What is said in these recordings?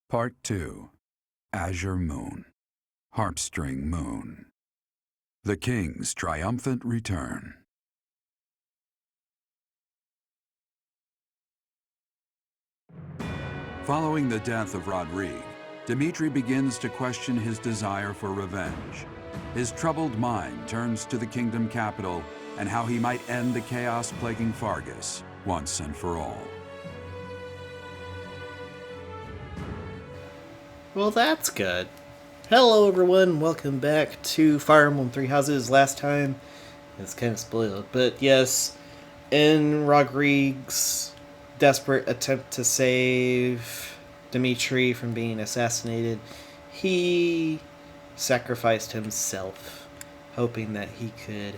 Part 2. Azure Moon. Harpstring Moon. The King's Triumphant Return. Following the death of Rodrigue, Dimitri begins to question his desire for revenge. His troubled mind turns to the kingdom capital and how he might end the chaos plaguing Fargus once and for all. Well, that's good. Hello everyone, welcome back to Fire Emblem Three Houses. Last time, it's kind of spoiled, but yes, in Rodrigue's desperate attempt to save Dimitri from being assassinated, he sacrificed himself, hoping that he could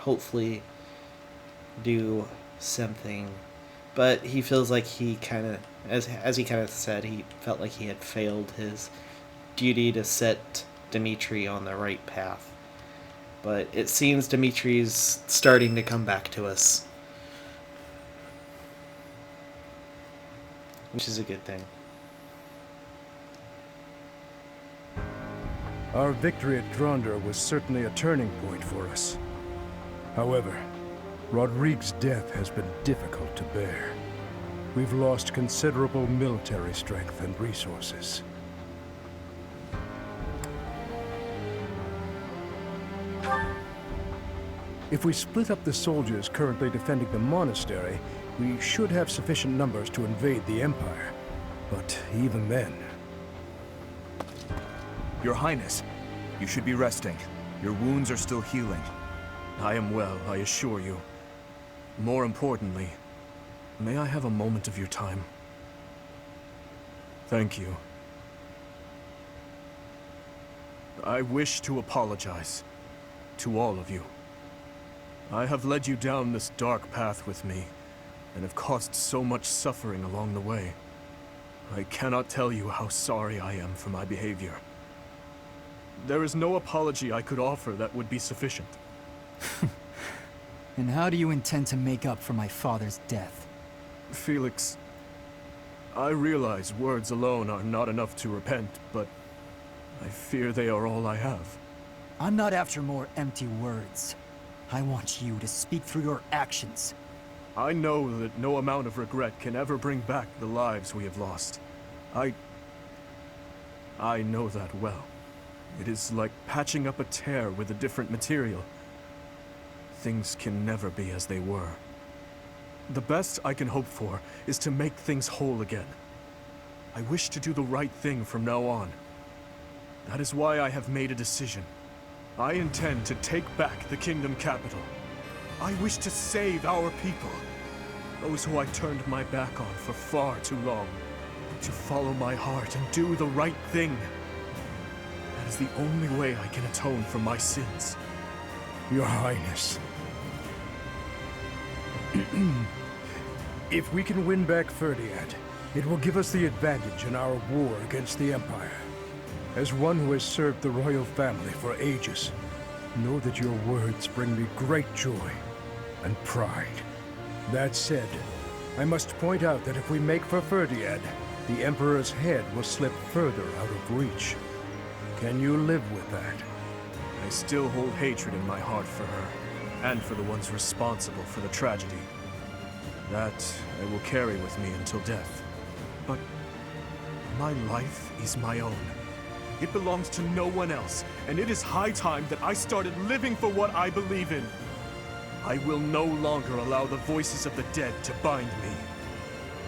hopefully do something. But he feels like he kind of, as he kind of said, he felt like he had failed his duty to set Dimitri on the right path. But it seems Dimitri's starting to come back to us, which is a good thing. Our victory at Drondr was certainly a turning point for us. However, Rodrigue's death has been difficult to bear. We've lost considerable military strength and resources. If we split up the soldiers currently defending the monastery, we should have sufficient numbers to invade the Empire. But even then... Your Highness, you should be resting. Your wounds are still healing. I am well, I assure you. More importantly, may I have a moment of your time? Thank you. I wish to apologize to all of you. I have led you down this dark path with me, and have caused so much suffering along the way. I cannot tell you how sorry I am for my behavior. There is no apology I could offer that would be sufficient. And how do you intend to make up for my father's death? Felix, I realize words alone are not enough to repent, but I fear they are all I have. I'm not after more empty words. I want you to speak through your actions. I know that no amount of regret can ever bring back the lives we have lost. I know that well. It is like patching up a tear with a different material. Things can never be as they were. The best I can hope for is to make things whole again. I wish to do the right thing from now on. That is why I have made a decision. I intend to take back the kingdom capital. I wish to save our people, those who I turned my back on for far too long. To follow my heart and do the right thing. That is the only way I can atone for my sins. Your Highness. If we can win back Ferdiad, it will give us the advantage in our war against the Empire. As one who has served the royal family for ages, know that your words bring me great joy and pride. That said, I must point out that if we make for Ferdiad, the Emperor's head will slip further out of reach. Can you live with that? I still hold hatred in my heart for her, and for the ones responsible for the tragedy. That I will carry with me until death. But my life is my own. It belongs to no one else, and it is high time that I started living for what I believe in. I will no longer allow the voices of the dead to bind me.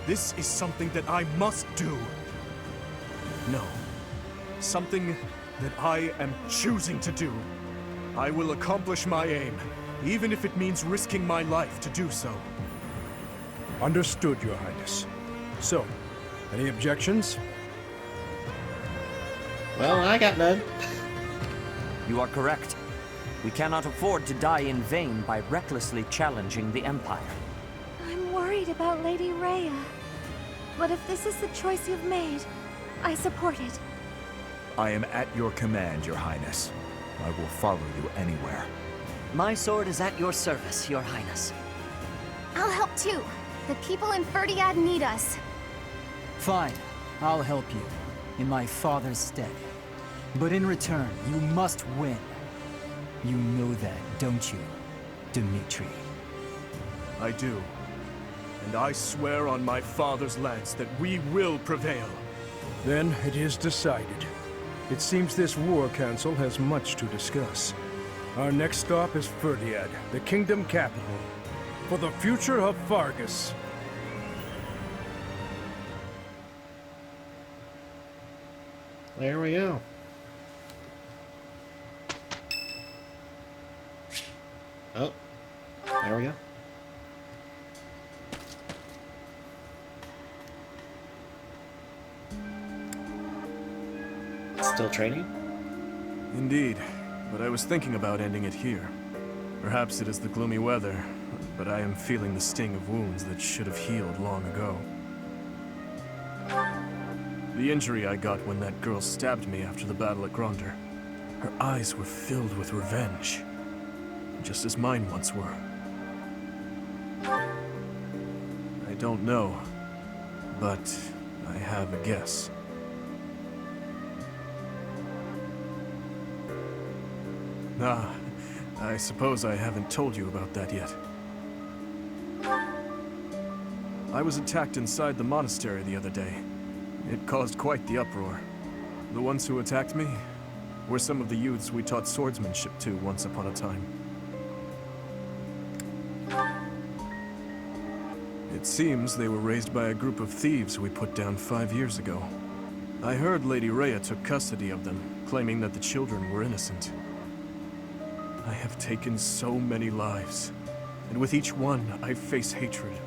This is something that I must do. No, something that I am choosing to do. I will accomplish my aim, even if it means risking my life to do so. Understood, Your Highness. So, any objections? Well, I got none. You are correct. We cannot afford to die in vain by recklessly challenging the Empire. I'm worried about Lady Rhea. But if this is the choice you've made, I support it. I am at your command, Your Highness. I will follow you anywhere. My sword is at your service, Your Highness. I'll help too. The people in Ferdiad need us. Fine. I'll help you, in my father's stead. But in return, you must win. You know that, don't you, Dimitri? I do. And I swear on my father's lance that we will prevail. Then it is decided. It seems this war council has much to discuss. Our next stop is Ferdiad, the kingdom capital, for the future of Fargus. There we go. Oh, there we go. Still training? Indeed, but I was thinking about ending it here. Perhaps it is the gloomy weather, but I am feeling the sting of wounds that should have healed long ago. The injury I got when that girl stabbed me after the battle at Gronder. Her eyes were filled with revenge, just as mine once were. I don't know, but I have a guess. Ah, I suppose I haven't told you about that yet. I was attacked inside the monastery the other day. It caused quite the uproar. The ones who attacked me were some of the youths we taught swordsmanship to once upon a time. It seems they were raised by a group of thieves we put down 5 years ago. I heard Lady Rhea took custody of them, claiming that the children were innocent. I have taken so many lives, and with each one I face hatred.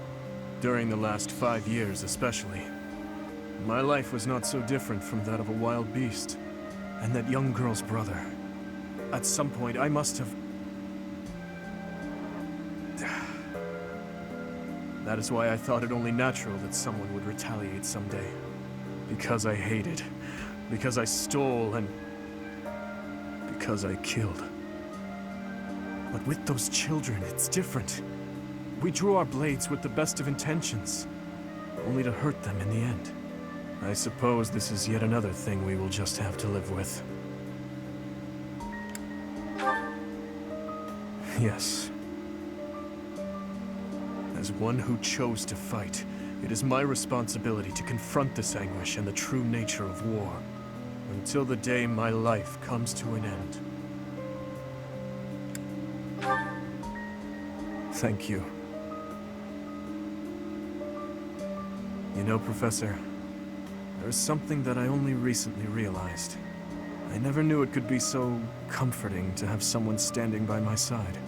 During the last 5 years especially. My life was not so different from that of a wild beast. And that young girl's brother. At some point I must have... That is why I thought it only natural that someone would retaliate someday. Because I hated. Because I stole and... because I killed. But with those children, it's different. We drew our blades with the best of intentions, only to hurt them in the end. I suppose this is yet another thing we will just have to live with. Yes. As one who chose to fight, it is my responsibility to confront this anguish and the true nature of war, until the day my life comes to an end. Thank you. You know, Professor, there is something that I only recently realized. I never knew it could be so comforting to have someone standing by my side.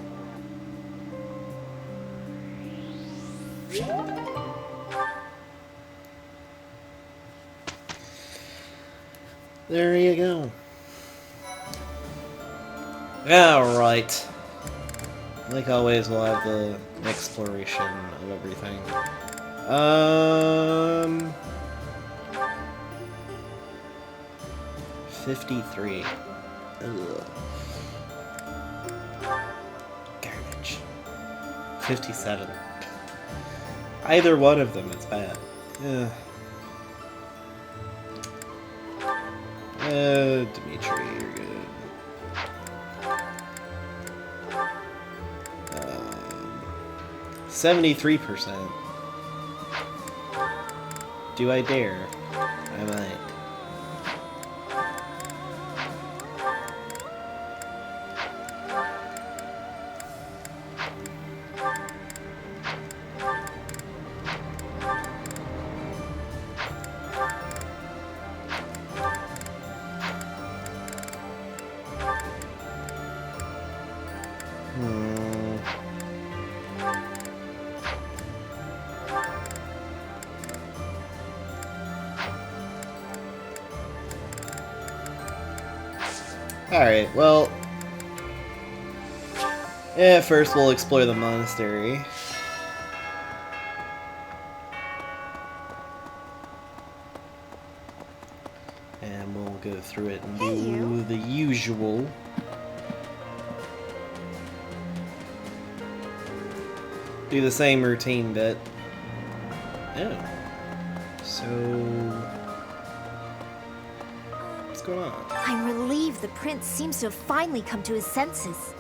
There you go. Alright. Like always, we'll have the exploration of everything. 53. Ugh. Garbage. 57. Either one of them is bad. Yeah. Dimitri, you're good. 73%. Do I dare? I might. Alright, well... yeah, first we'll explore the monastery. And we'll go through it and do the usual. Do the same routine bit. Oh. So... going on? I'm relieved the prince seems to have finally come to his senses.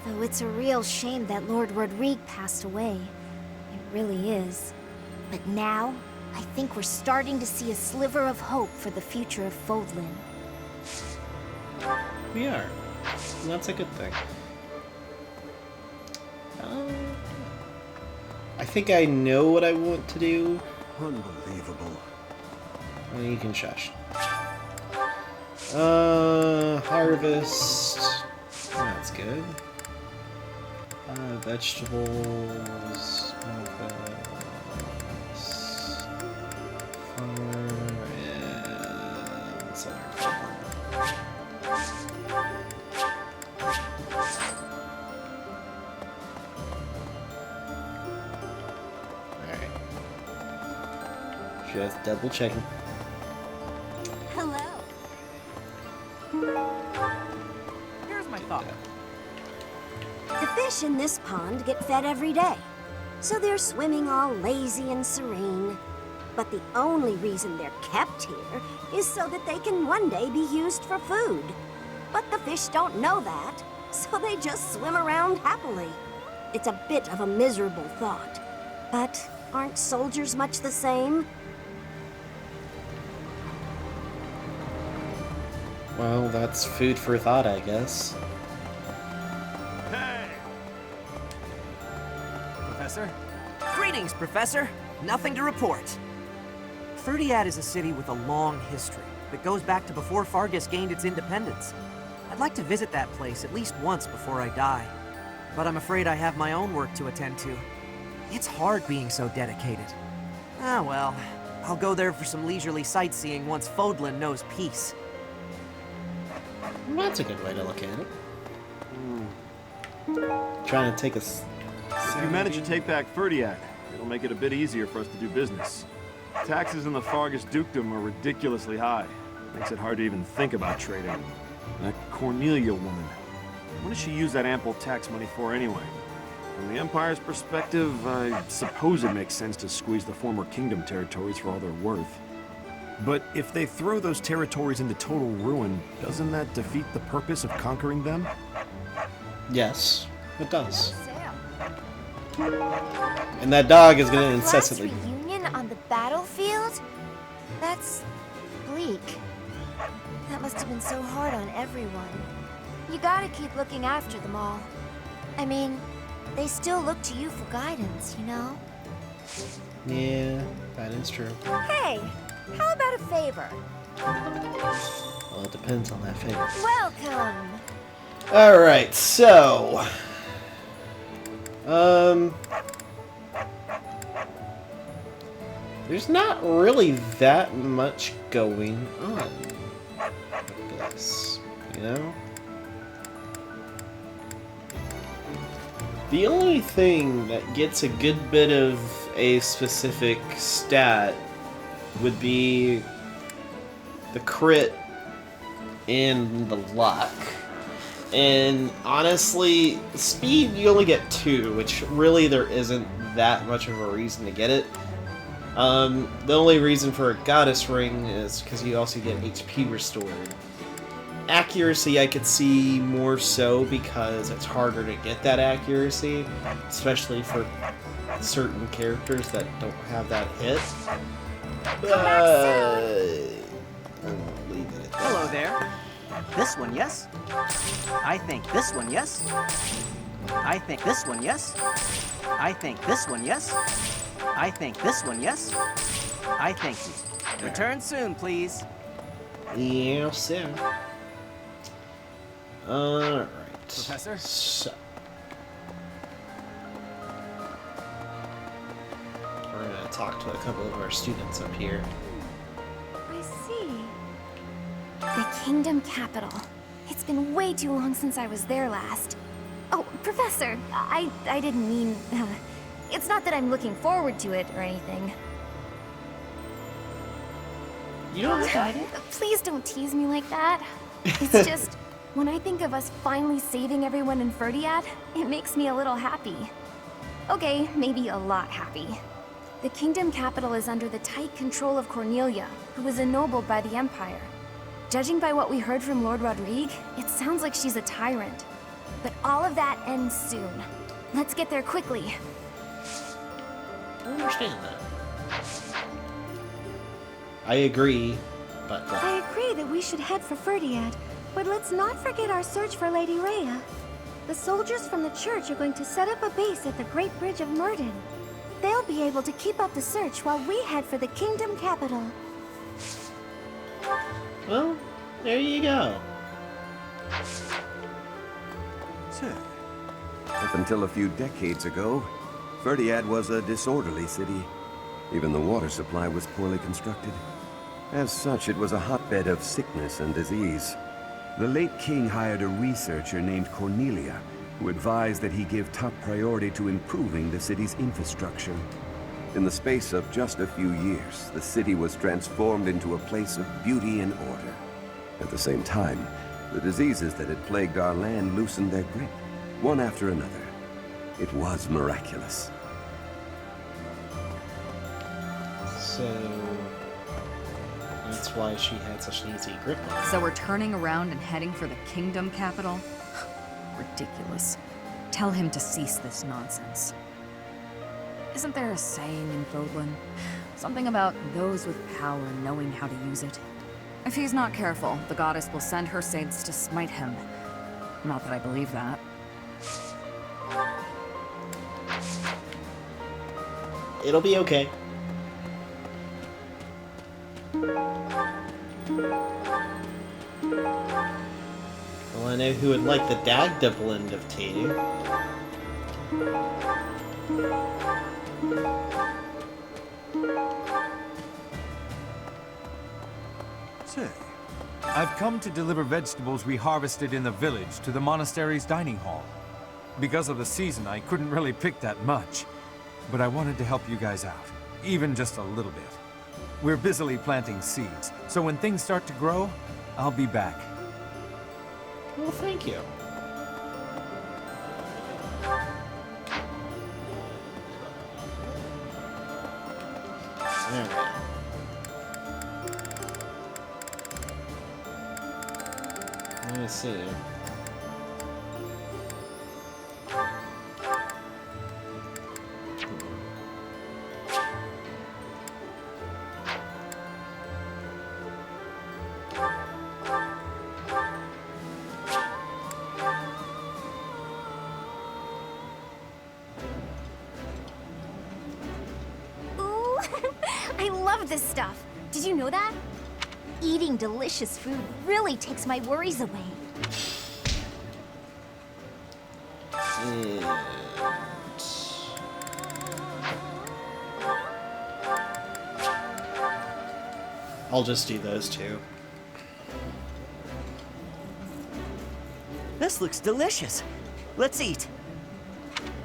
Though it's a real shame that Lord Rodrigue passed away. It really is. But now, I think we're starting to see a sliver of hope for the future of Fodlan. We are. And that's a good thing. I think I know what I want to do. Unbelievable. Oh, you can shush. Harvest. That's good. Vegetables. Harvest. Farm. And some Alright. Just double checking. Hello. Here's my thought. The fish in this pond get fed every day, so they're swimming all lazy and serene. But the only reason they're kept here is so that they can one day be used for food. But the fish don't know that, so they just swim around happily. It's a bit of a miserable thought. But aren't soldiers much the same? Well, that's food for thought, I guess. Hey! Professor? Greetings, Professor. Nothing to report. Ferdiad is a city with a long history that goes back to before Fargus gained its independence. I'd like to visit that place at least once before I die. But I'm afraid I have my own work to attend to. It's hard being so dedicated. Ah, well. I'll go there for some leisurely sightseeing once Fodlan knows peace. That's a good way to look at it. Trying to take us. If you manage to take back Ferdiad, it'll make it a bit easier for us to do business. Taxes in the Fargus dukedom are ridiculously high. Makes it hard to even think about trading. That Cornelia woman. What does she use that ample tax money for anyway? From the Empire's perspective, I suppose it makes sense to squeeze the former kingdom territories for all they're worth. But if they throw those territories into total ruin, doesn't that defeat the purpose of conquering them? Yes, it does. And that dog is going to incessantly. Class reunion on the battlefield? That's bleak. That must have been so hard on everyone. You gotta keep looking after them all. I mean, they still look to you for guidance, you know? Yeah, that is true. Hey, how about a favor? Well, it depends on that favor. Welcome! Alright, so. There's not really that much going on with this, you know? The only thing that gets a good bit of a specific stat would be the crit and the luck. And honestly, speed you only get 2, which really there isn't that much of a reason to get it. The only reason for a goddess ring is because you also get HP restored. Accuracy I could see more so because it's harder to get that accuracy, especially for certain characters that don't have that hit. I'll leave it at that. Hello there. This one, yes? I think this one, yes? I think this one, yes? I think this one, yes? I think this one, yes? I think... Return soon, please. Yeah, sir. Alright. Professor? So. We're gonna talk to a couple of our students up here. I see. The kingdom capital. It's been way too long since I was there last. Oh, Professor, I didn't mean... it's not that I'm looking forward to it or anything. You don't have it? Please don't tease me like that. It's just, when I think of us finally saving everyone in Ferdiad, it makes me a little happy. Okay, maybe a lot happy. The kingdom capital is under the tight control of Cornelia, who was ennobled by the Empire. Judging by what we heard from Lord Rodrigue, it sounds like she's a tyrant. But all of that ends soon. Let's get there quickly. I understand that. I agree, but... I agree that we should head for Ferdiad, but let's not forget our search for Lady Rhea. The soldiers from the church are going to set up a base at the Great Bridge of Murden. They'll be able to keep up the search while we head for the kingdom capital. Well, there you go. Sir, up until a few decades ago, Ferdiad was a disorderly city. Even the water supply was poorly constructed. As such, it was a hotbed of sickness and disease. The late king hired a researcher named Cornelia, who advised that he give top priority to improving the city's infrastructure. In the space of just a few years, the city was transformed into a place of beauty and order. At the same time, the diseases that had plagued our land loosened their grip, one after another. It was miraculous. So... that's why she had such an easy grip on it. So we're turning around and heading for the kingdom capital? Ridiculous. Tell him to cease this nonsense. Isn't there a saying in Fodlan? Something about those with power knowing how to use it? If he's not careful, the goddess will send her saints to smite him. Not that I believe that. It'll be okay. Well, I know who would like the Dagda blend of tea. Say, I've come to deliver vegetables we harvested in the village to the monastery's dining hall. Because of the season, I couldn't really pick that much. But I wanted to help you guys out, even just a little bit. We're busily planting seeds, so when things start to grow, I'll be back. Well, thank you. Alright. Let me see. I love this stuff. Did you know that? Eating delicious food really takes my worries away. I'll just do those two. This looks delicious. Let's eat.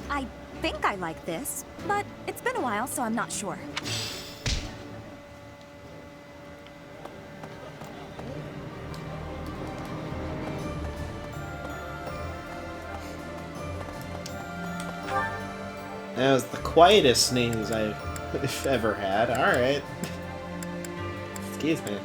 I think I like this, but it's been a while, so I'm not sure. That was the quietest sneeze I've ever had. Alright. Excuse me.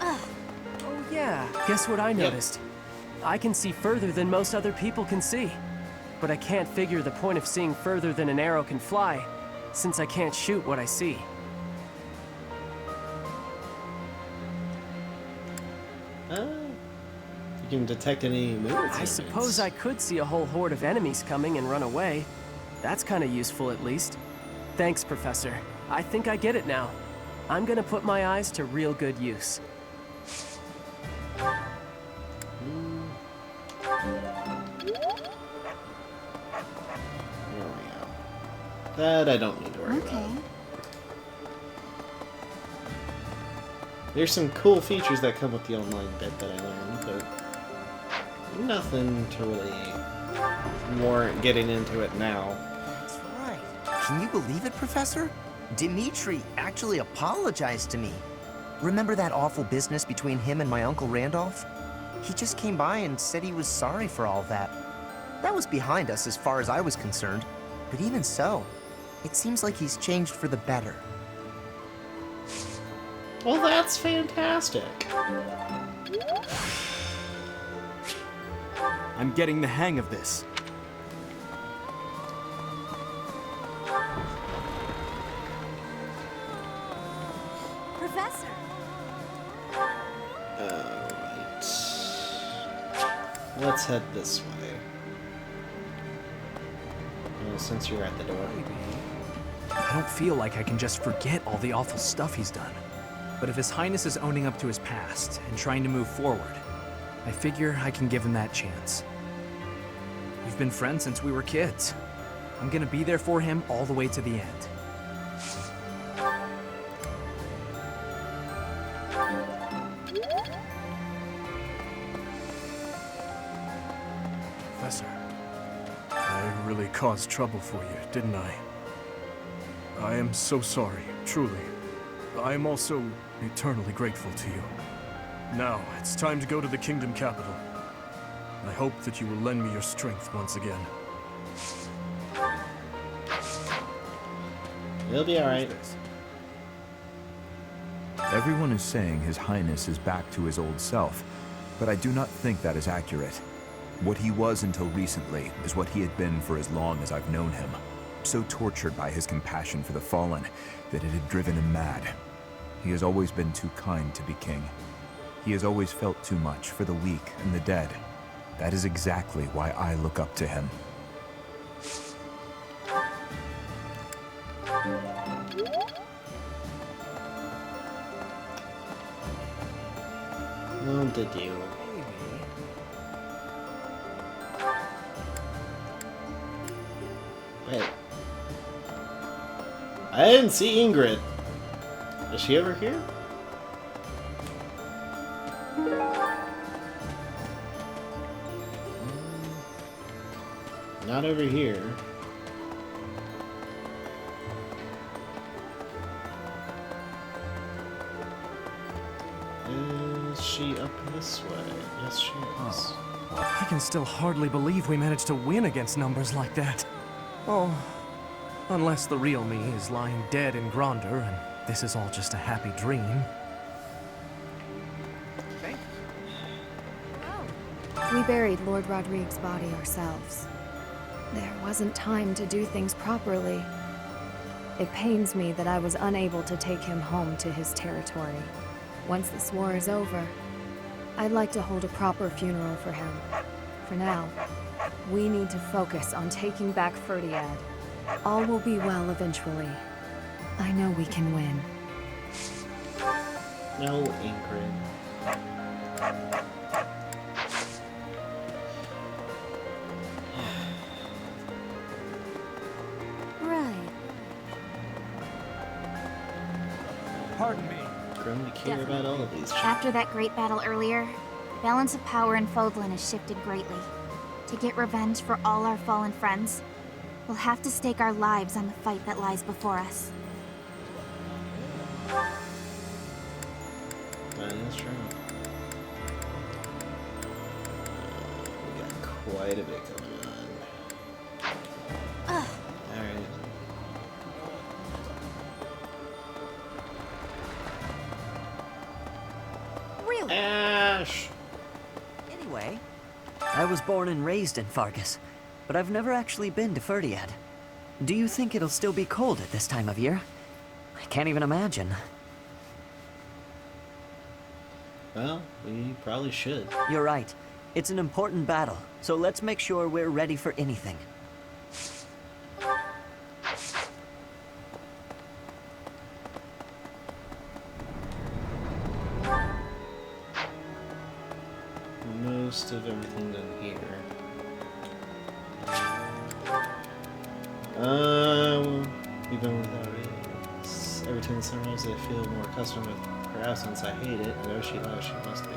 Oh yeah, guess what I noticed? I can see further than most other people can see. But I can't figure the point of seeing further than an arrow can fly, since I can't shoot what I see. You can detect any movements. I suppose I could see a whole horde of enemies coming and run away. That's kind of useful, at least. Thanks, Professor. I think I get it now. I'm gonna put my eyes to real good use. There we go. That I don't need to worry about. There's some cool features that come with the online bit that I learned, but nothing to really warrant getting into it now. That's right. Can you believe it, Professor? Dimitri actually apologized to me. Remember that awful business between him and my Uncle Randolph? He just came by and said he was sorry for all that. That was behind us as far as I was concerned. But even so, it seems like he's changed for the better. Well, that's fantastic. I'm getting the hang of this. Professor! Alright. Let's head this way. Well, since you're at the door. I don't feel like I can just forget all the awful stuff he's done. But if His Highness is owning up to his past and trying to move forward, I figure I can give him that chance. We've been friends since we were kids. I'm gonna be there for him all the way to the end. Professor, I really caused trouble for you, didn't I? I am so sorry, truly. I am also eternally grateful to you. Now, it's time to go to the Kingdom Capital. I hope that you will lend me your strength once again. You'll be alright. Everyone is saying His Highness is back to his old self, but I do not think that is accurate. What he was until recently is what he had been for as long as I've known him. So tortured by his compassion for the fallen that it had driven him mad. He has always been too kind to be king. He has always felt too much for the weak and the dead. That is exactly why I look up to him. Oh, did you? Wait. I didn't see Ingrid. Is she over here? Not over here. Is she up this way? Yes, she is. I can still hardly believe we managed to win against numbers like that. Oh, unless the real me is lying dead in Gronder and this is all just a happy dream. We buried Lord Rodrigue's body ourselves. There wasn't time to do things properly. It pains me that I was unable to take him home to his territory. Once this war is over, I'd like to hold a proper funeral for him. For now, we need to focus on taking back Ferdiad. All will be well eventually. I know we can win. No, Ingrid. Pardon me. Grown to care about all of these. After that great battle earlier, the balance of power in Fodlan has shifted greatly. To get revenge for all our fallen friends, we'll have to stake our lives on the fight that lies before us. That is true. We got quite a bit going on. Alright. Really? Ash! Anyway, I was born and raised in Fargus, but I've never actually been to Ferdiad. Do you think it'll still be cold at this time of year? I can't even imagine. Well, we probably should. You're right. It's an important battle, so let's make sure we're ready for anything. Most of everything done here. Even without it, every time the sun rises, I feel more accustomed with her absence. I hate it. I know she loves, she must be.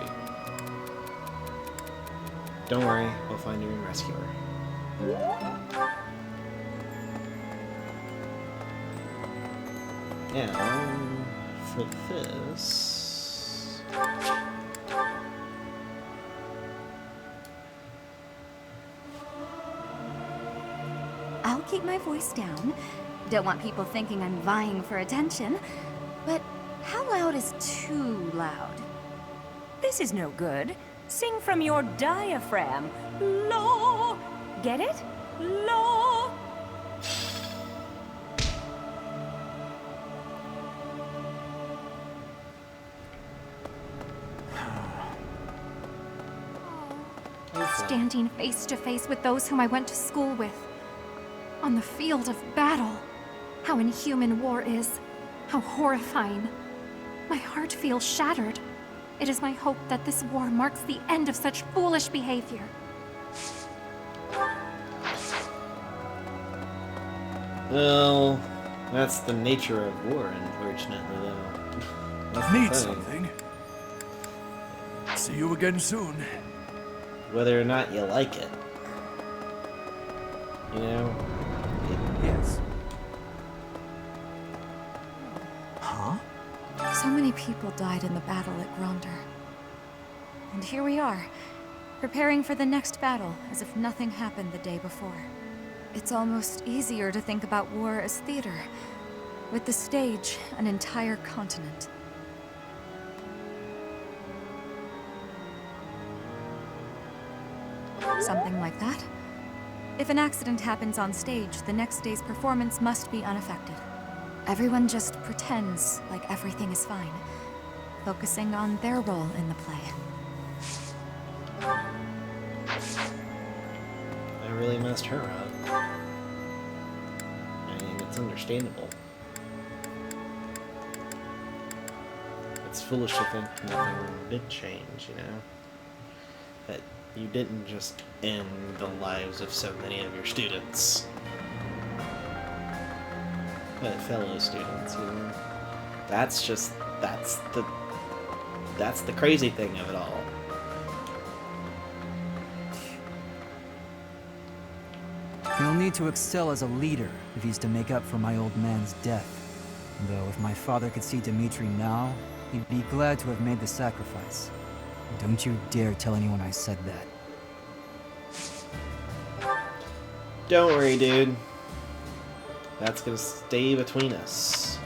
Don't worry, we'll find her and rescue her. Now, for this... I'll keep my voice down. Don't want people thinking I'm vying for attention. But how loud is too loud? This is no good. Sing from your diaphragm. Law. Get it? Law. Standing face to face with those whom I went to school with. On the field of battle. How inhuman war is. How horrifying. My heart feels shattered. It is my hope that this war marks the end of such foolish behavior. Well, that's the nature of war, unfortunately, though. That's the Need thing. something? See you again soon. Whether or not you like it. You know? Yes. Huh? So many people died in the battle at Gronder. And here we are, preparing for the next battle as if nothing happened the day before. It's almost easier to think about war as theater, with the stage an entire continent. Something like that. If an accident happens on stage, the next day's performance must be unaffected. Everyone just pretends like everything is fine, focusing on their role in the play. I really messed her up. I mean, it's understandable. It's foolish to think nothing did change, you know? That you didn't just end the lives of so many of your students. Fellow students, you know? That's the crazy thing of it all. He'll need to excel as a leader if he's to make up for my old man's death. Though if my father could see Dimitri now, he'd be glad to have made the sacrifice. Don't you dare tell anyone I said that. Don't worry, dude. That's gonna stay between us.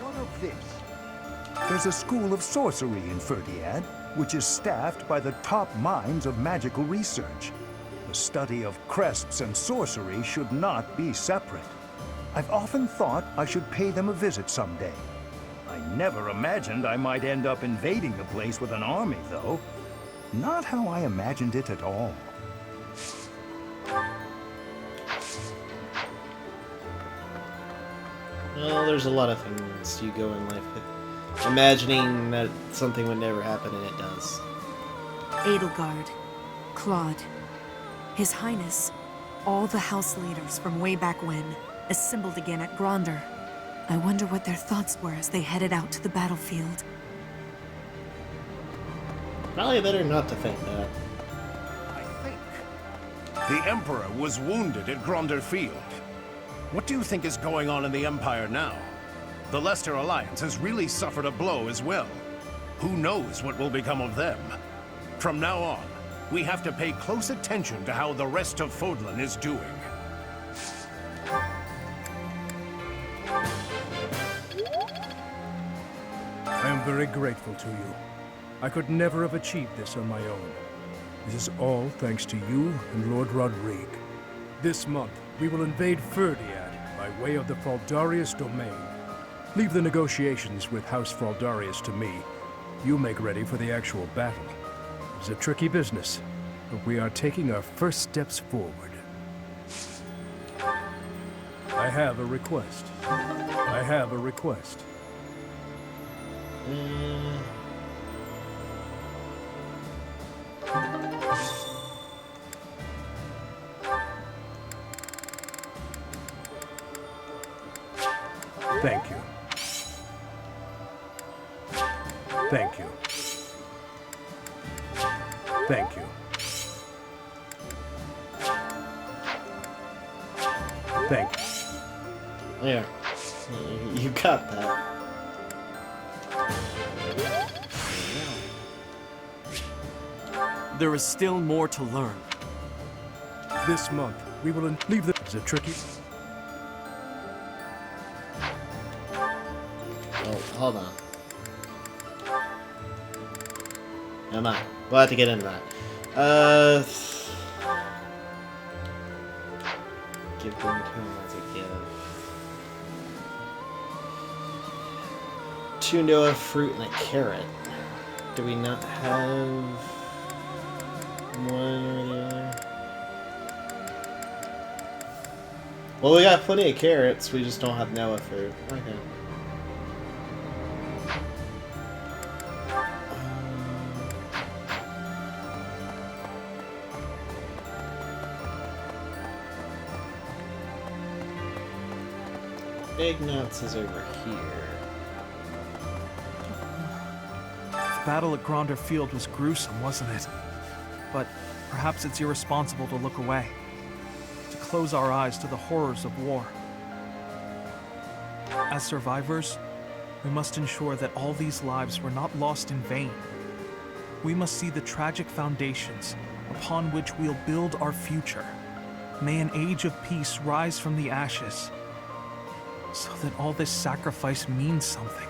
What of this? There's a school of sorcery in Ferdiad, which is staffed by the top minds of magical research. The study of crests and sorcery should not be separate. I've often thought I should pay them a visit someday. I never imagined I might end up invading the place with an army, though. Not how I imagined it at all. Well, there's a lot of things you go in life with, imagining that something would never happen, and it does. Edelgard, Claude, His Highness, all the house leaders from way back when, assembled again at Gronder. I wonder what their thoughts were as they headed out to the battlefield. Probably better not to think that. The Emperor was wounded at Gronder Field. What do you think is going on in the Empire now? The Leicester Alliance has really suffered a blow as well. Who knows what will become of them? From now on, we have to pay close attention to how the rest of Fodlan is doing. I am very grateful to you. I could never have achieved this on my own. This is all thanks to you and Lord Rodrigue. This month, we will invade Ferdiad by way of the Fraldarius domain. Leave the negotiations with House Fraldarius to me. You make ready for the actual battle. It's a tricky business, but we are taking our first steps forward. I have a request. I have a request. Thank you. Thank you. Thank you. Thank you. Yeah, you got that. There is still more to learn. This month, we will leave the... Is it tricky? Oh, hold on. Never mind. We'll have to get into that. Give them to him as a gift. 2 Noah fruit and a carrot. Do we not have one or the other? Well, we got plenty of carrots. We just don't have Noah fruit. Okay. Big Nuts is over here. The battle at Gronder Field was gruesome, wasn't it? But perhaps it's irresponsible to look away, to close our eyes to the horrors of war. As survivors, we must ensure that all these lives were not lost in vain. We must see the tragic foundations upon which we'll build our future. May an age of peace rise from the ashes, so that all this sacrifice means something.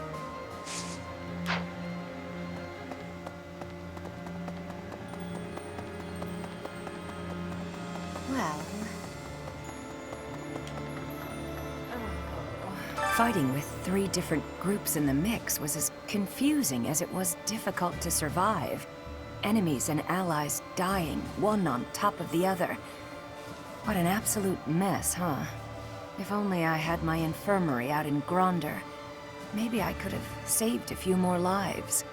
Well... Fighting with 3 different groups in the mix was as confusing as it was difficult to survive. Enemies and allies dying, one on top of the other. What an absolute mess, huh? If only I had my infirmary out in Gronder. Maybe I could have saved a few more lives.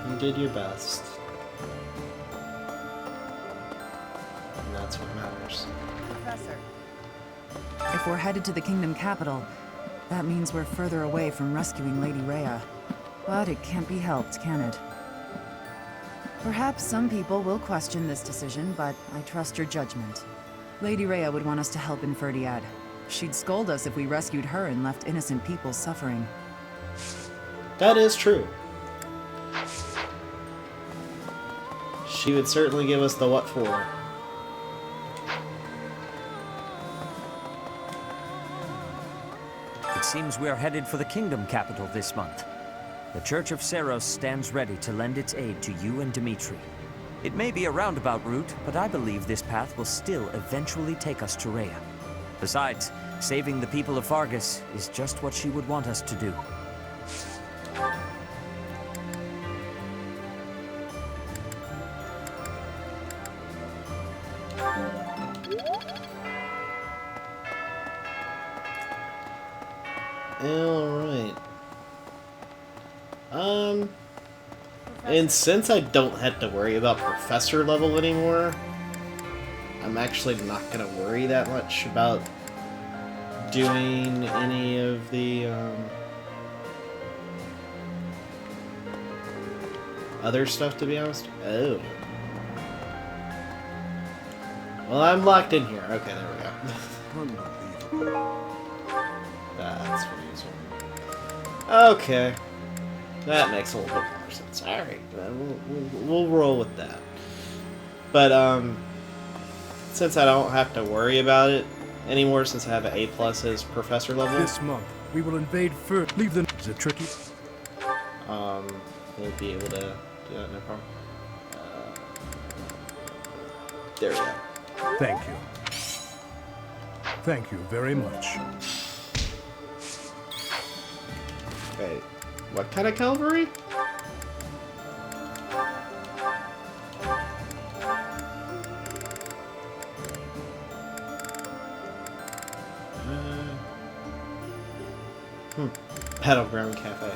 You did your best. And that's what matters. Professor. If we're headed to the Kingdom capital, that means we're further away from rescuing Lady Rhea. But it can't be helped, can it? Perhaps some people will question this decision, but I trust your judgment. Lady Rhea would want us to help in Ferdiad. She'd scold us if we rescued her and left innocent people suffering. That is true. She would certainly give us the what for. It seems we are headed for the Kingdom capital this month. The Church of Seros stands ready to lend its aid to you and Dimitri. It may be a roundabout route, but I believe this path will still eventually take us to Rhea. Besides, saving the people of Fargus is just what she would want us to do. Alright. And since I don't have to worry about professor level anymore, I'm actually not gonna worry that much about doing any of the other stuff, to be honest. Oh. Well, I'm locked in here. Okay, there we go. That's what he's doing. Okay. That makes a little bit more sense. Alright, we'll roll with that. But, since I don't have to worry about it anymore, since I have an A+ as professor level. This month, we will invade first. Leave the... Is it tricky? We'll be able to do that, no problem. There we go. Thank you. Thank you very much. Wait, what kind of cavalry? Battleground Cafe.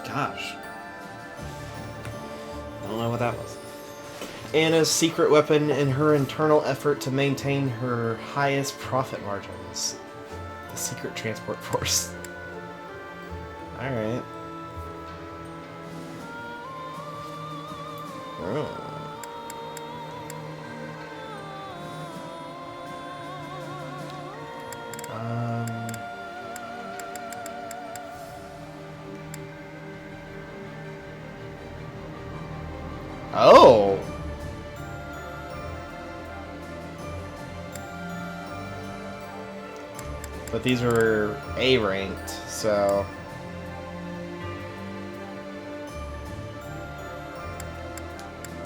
Gosh. I don't know what that was. Anna's secret weapon in her internal effort to maintain her highest profit margins. The secret transport force. Alright. Oh. Oh! But these are A ranked, so...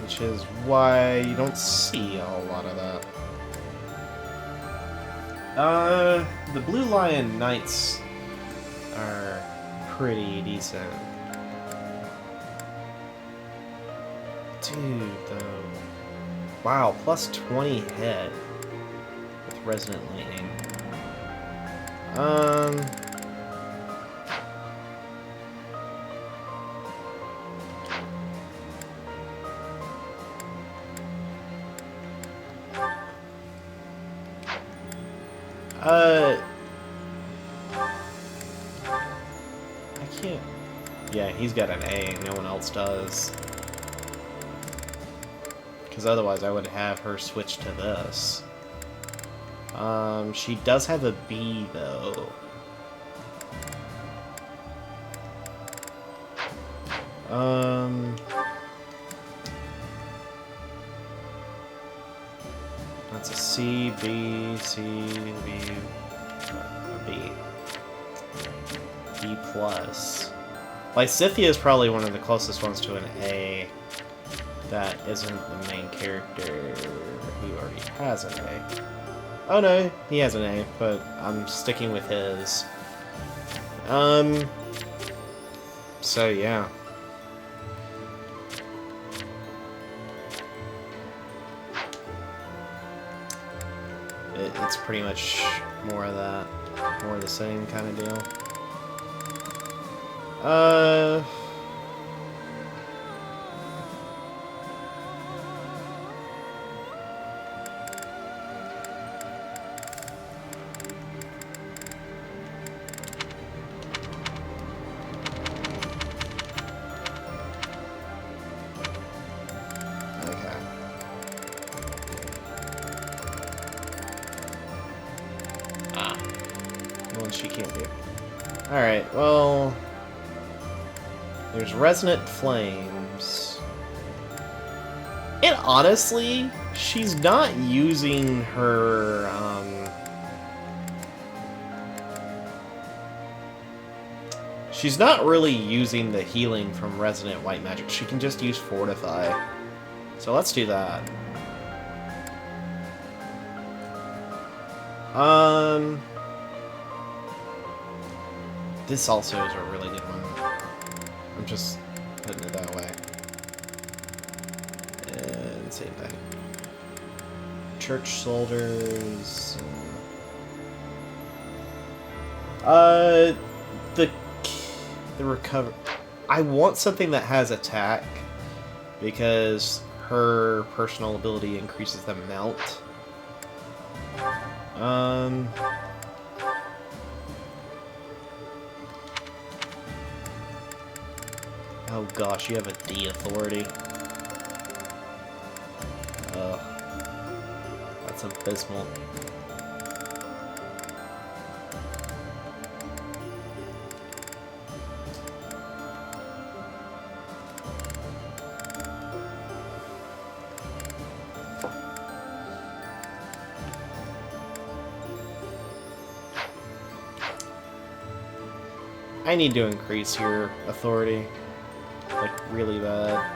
Which is why you don't see a whole lot of that. The Blue Lion Knights are pretty decent. Dude, though. Wow, plus 20 head with Resonant Lightning. I can't. Yeah, he's got an A, no one else does. Because otherwise I would have her switch to this. She does have a B, though. That's a C, B, C, B, a B. B plus. Lysithea is probably one of the closest ones to an A that isn't the main character who already has an A. Oh no, he has an A, but I'm sticking with his. So yeah. It's pretty much more of that, more of the same kind of deal. She can't do. Alright, well... There's Resonant Flames. And honestly, she's not using her, she's not really using the healing from Resonant White Magic. She can just use Fortify. So let's do that. This also is a really good one. I'm just putting it that way. And same thing. Church soldiers. The recover. I want something that has attack because her personal ability increases the melt. Oh gosh, you have a D authority. Ugh. That's abysmal. I need to increase your authority. Like, really bad.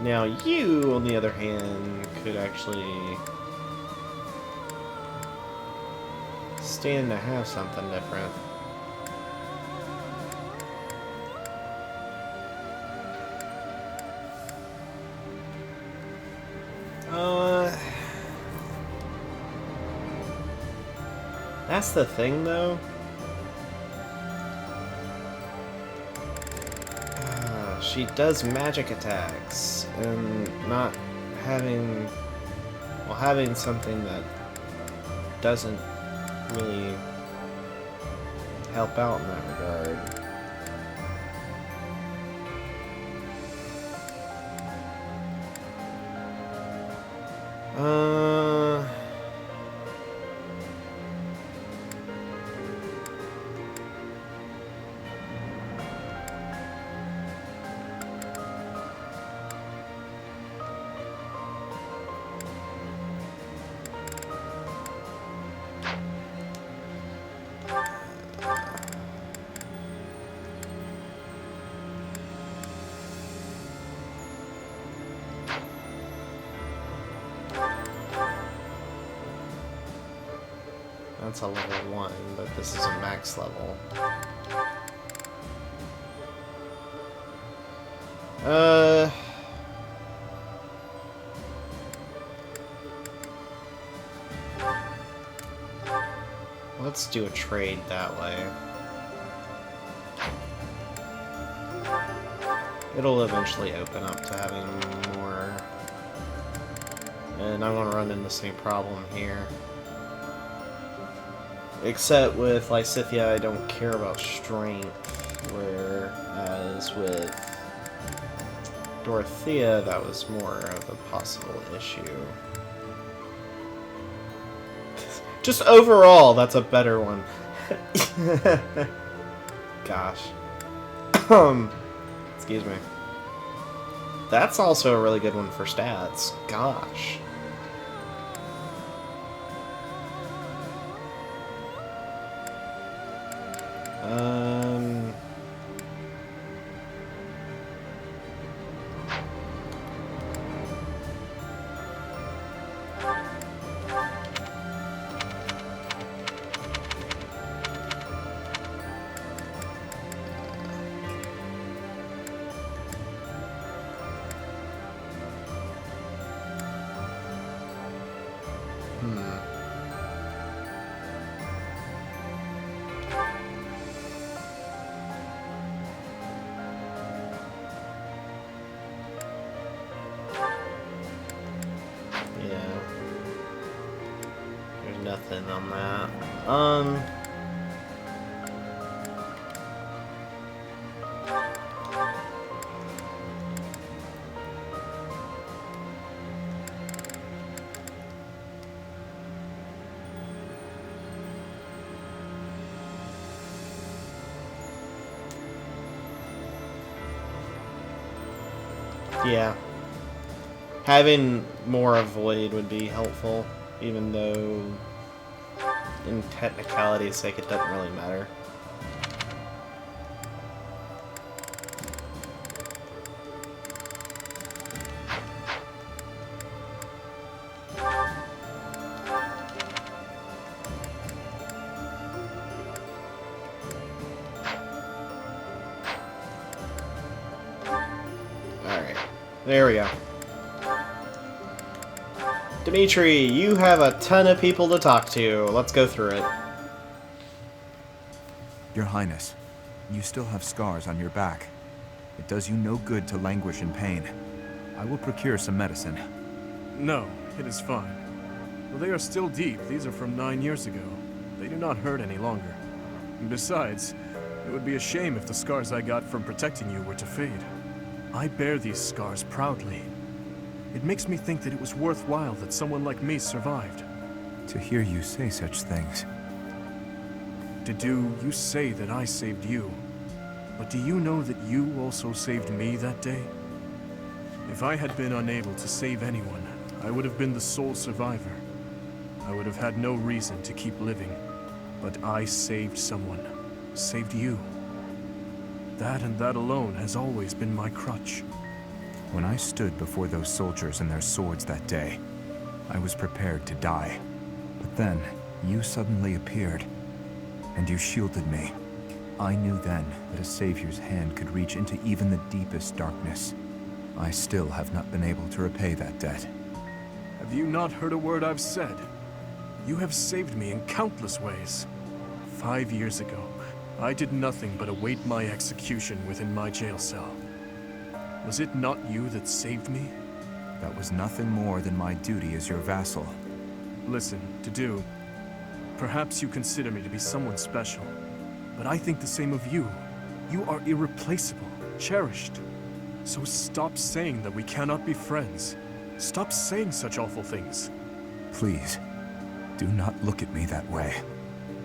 Now, you, on the other hand, could actually stand to have something different. That's the thing, though. she does magic attacks, and not having, well, having something that doesn't really help out in that regard. That's a level 1, but this is a max level. Let's do a trade that way. It'll eventually open up to having more. And I want to run into the same problem here. Except with Lysithea, I don't care about strength, whereas with Dorothea, that was more of a possible issue. Just overall, that's a better one. Gosh. Excuse me. That's also a really good one for stats. Gosh. Nothing on that. Yeah. Having more avoid would be helpful, even though in technicality's sake, it doesn't really matter. Alright, there we go. Dimitri, you have a ton of people to talk to. Let's go through it. Your Highness, you still have scars on your back. It does you no good to languish in pain. I will procure some medicine. No, it is fine. Though they are still deep, these are from 9 years ago. They do not hurt any longer. And besides, it would be a shame if the scars I got from protecting you were to fade. I bear these scars proudly. It makes me think that it was worthwhile that someone like me survived. To hear you say such things. You say that I saved you. But do you know that you also saved me that day? If I had been unable to save anyone, I would have been the sole survivor. I would have had no reason to keep living. But I saved someone. Saved you. That and that alone has always been my crutch. When I stood before those soldiers and their swords that day, I was prepared to die. But then, you suddenly appeared, and you shielded me. I knew then that a savior's hand could reach into even the deepest darkness. I still have not been able to repay that debt. Have you not heard a word I've said? You have saved me in countless ways. 5 years ago, I did nothing but await my execution within my jail cell. Was it not you that saved me? That was nothing more than my duty as your vassal. Listen, Dedue, perhaps you consider me to be someone special, but I think the same of you. You are irreplaceable, cherished. So stop saying that we cannot be friends. Stop saying such awful things. Please, do not look at me that way.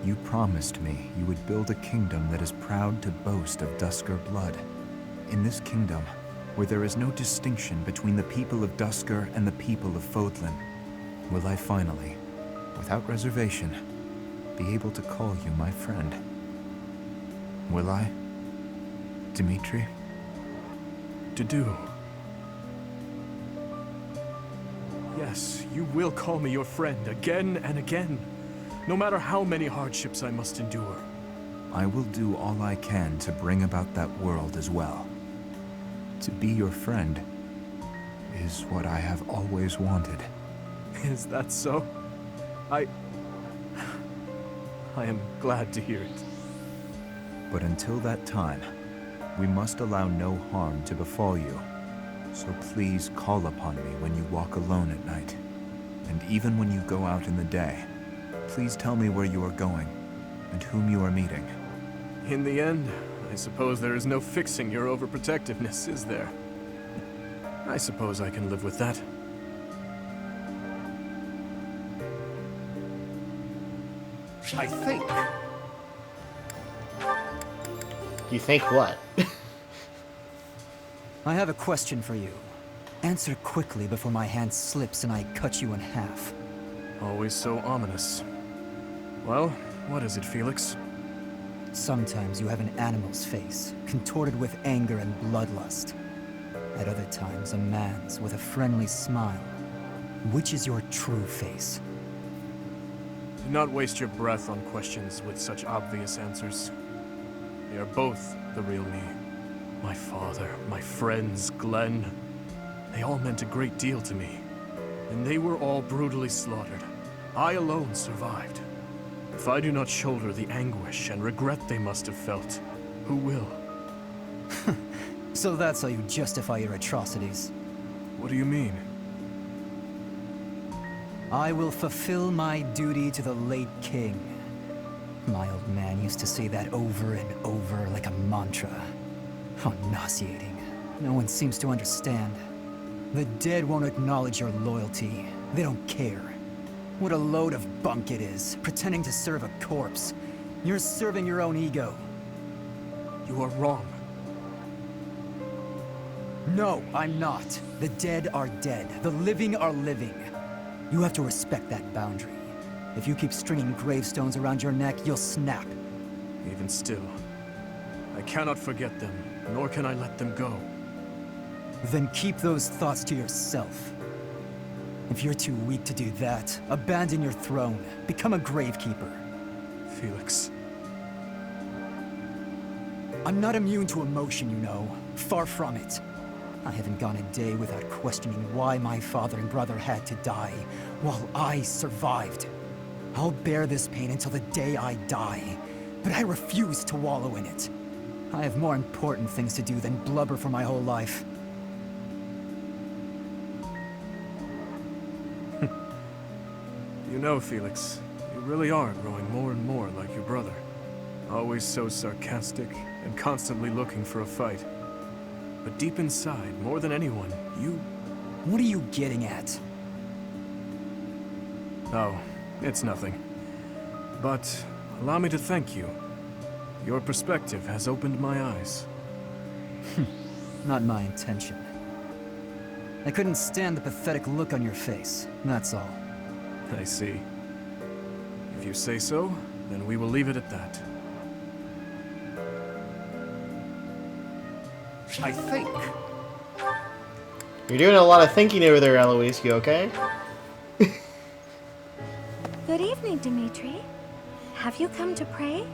You promised me you would build a kingdom that is proud to boast of Duscur blood. In this kingdom, where there is no distinction between the people of Duscur and the people of Fodlan, will I finally, without reservation, be able to call you my friend? Will I, Dimitri? Dedue. Yes, you will call me your friend again and again, no matter how many hardships I must endure. I will do all I can to bring about that world as well. To be your friend is what I have always wanted. Is that so? I am glad to hear it. But until that time, we must allow no harm to befall you. So please call upon me when you walk alone at night. And even when you go out in the day, please tell me where you are going and whom you are meeting. In the end, I suppose there is no fixing your overprotectiveness, is there? I suppose I can live with that. I think. You think what? I have a question for you. Answer quickly before my hand slips and I cut you in half. Always so ominous. Well, what is it, Felix? Sometimes you have an animal's face, contorted with anger and bloodlust. At other times, a man's with a friendly smile. Which is your true face? Do not waste your breath on questions with such obvious answers. They are both the real me. My father, my friends, Glenn. They all meant a great deal to me. And they were all brutally slaughtered. I alone survived. If I do not shoulder the anguish and regret they must have felt, who will? So that's how you justify your atrocities. What do you mean? I will fulfill my duty to the late king. My old man used to say that over and over like a mantra. How nauseating. No one seems to understand. The dead won't acknowledge your loyalty. They don't care. What a load of bunk it is, pretending to serve a corpse. You're serving your own ego. You are wrong. No, I'm not. The dead are dead. The living are living. You have to respect that boundary. If you keep stringing gravestones around your neck, you'll snap. Even still, I cannot forget them, nor can I let them go. Then keep those thoughts to yourself. If you're too weak to do that, abandon your throne. Become a gravekeeper. Felix. I'm not immune to emotion, you know. Far from it. I haven't gone a day without questioning why my father and brother had to die, while I survived. I'll bear this pain until the day I die, but I refuse to wallow in it. I have more important things to do than blubber for my whole life. You know, Felix, you really are growing more and more like your brother. Always so sarcastic and constantly looking for a fight. But deep inside, more than anyone, you... What are you getting at? Oh, it's nothing. But allow me to thank you. Your perspective has opened my eyes. Not my intention. I couldn't stand the pathetic look on your face, that's all. I see. If you say so, then we will leave it at that. I think. You're doing a lot of thinking over there, Eloise. You okay? Good evening, Dimitri. Have you come to pray?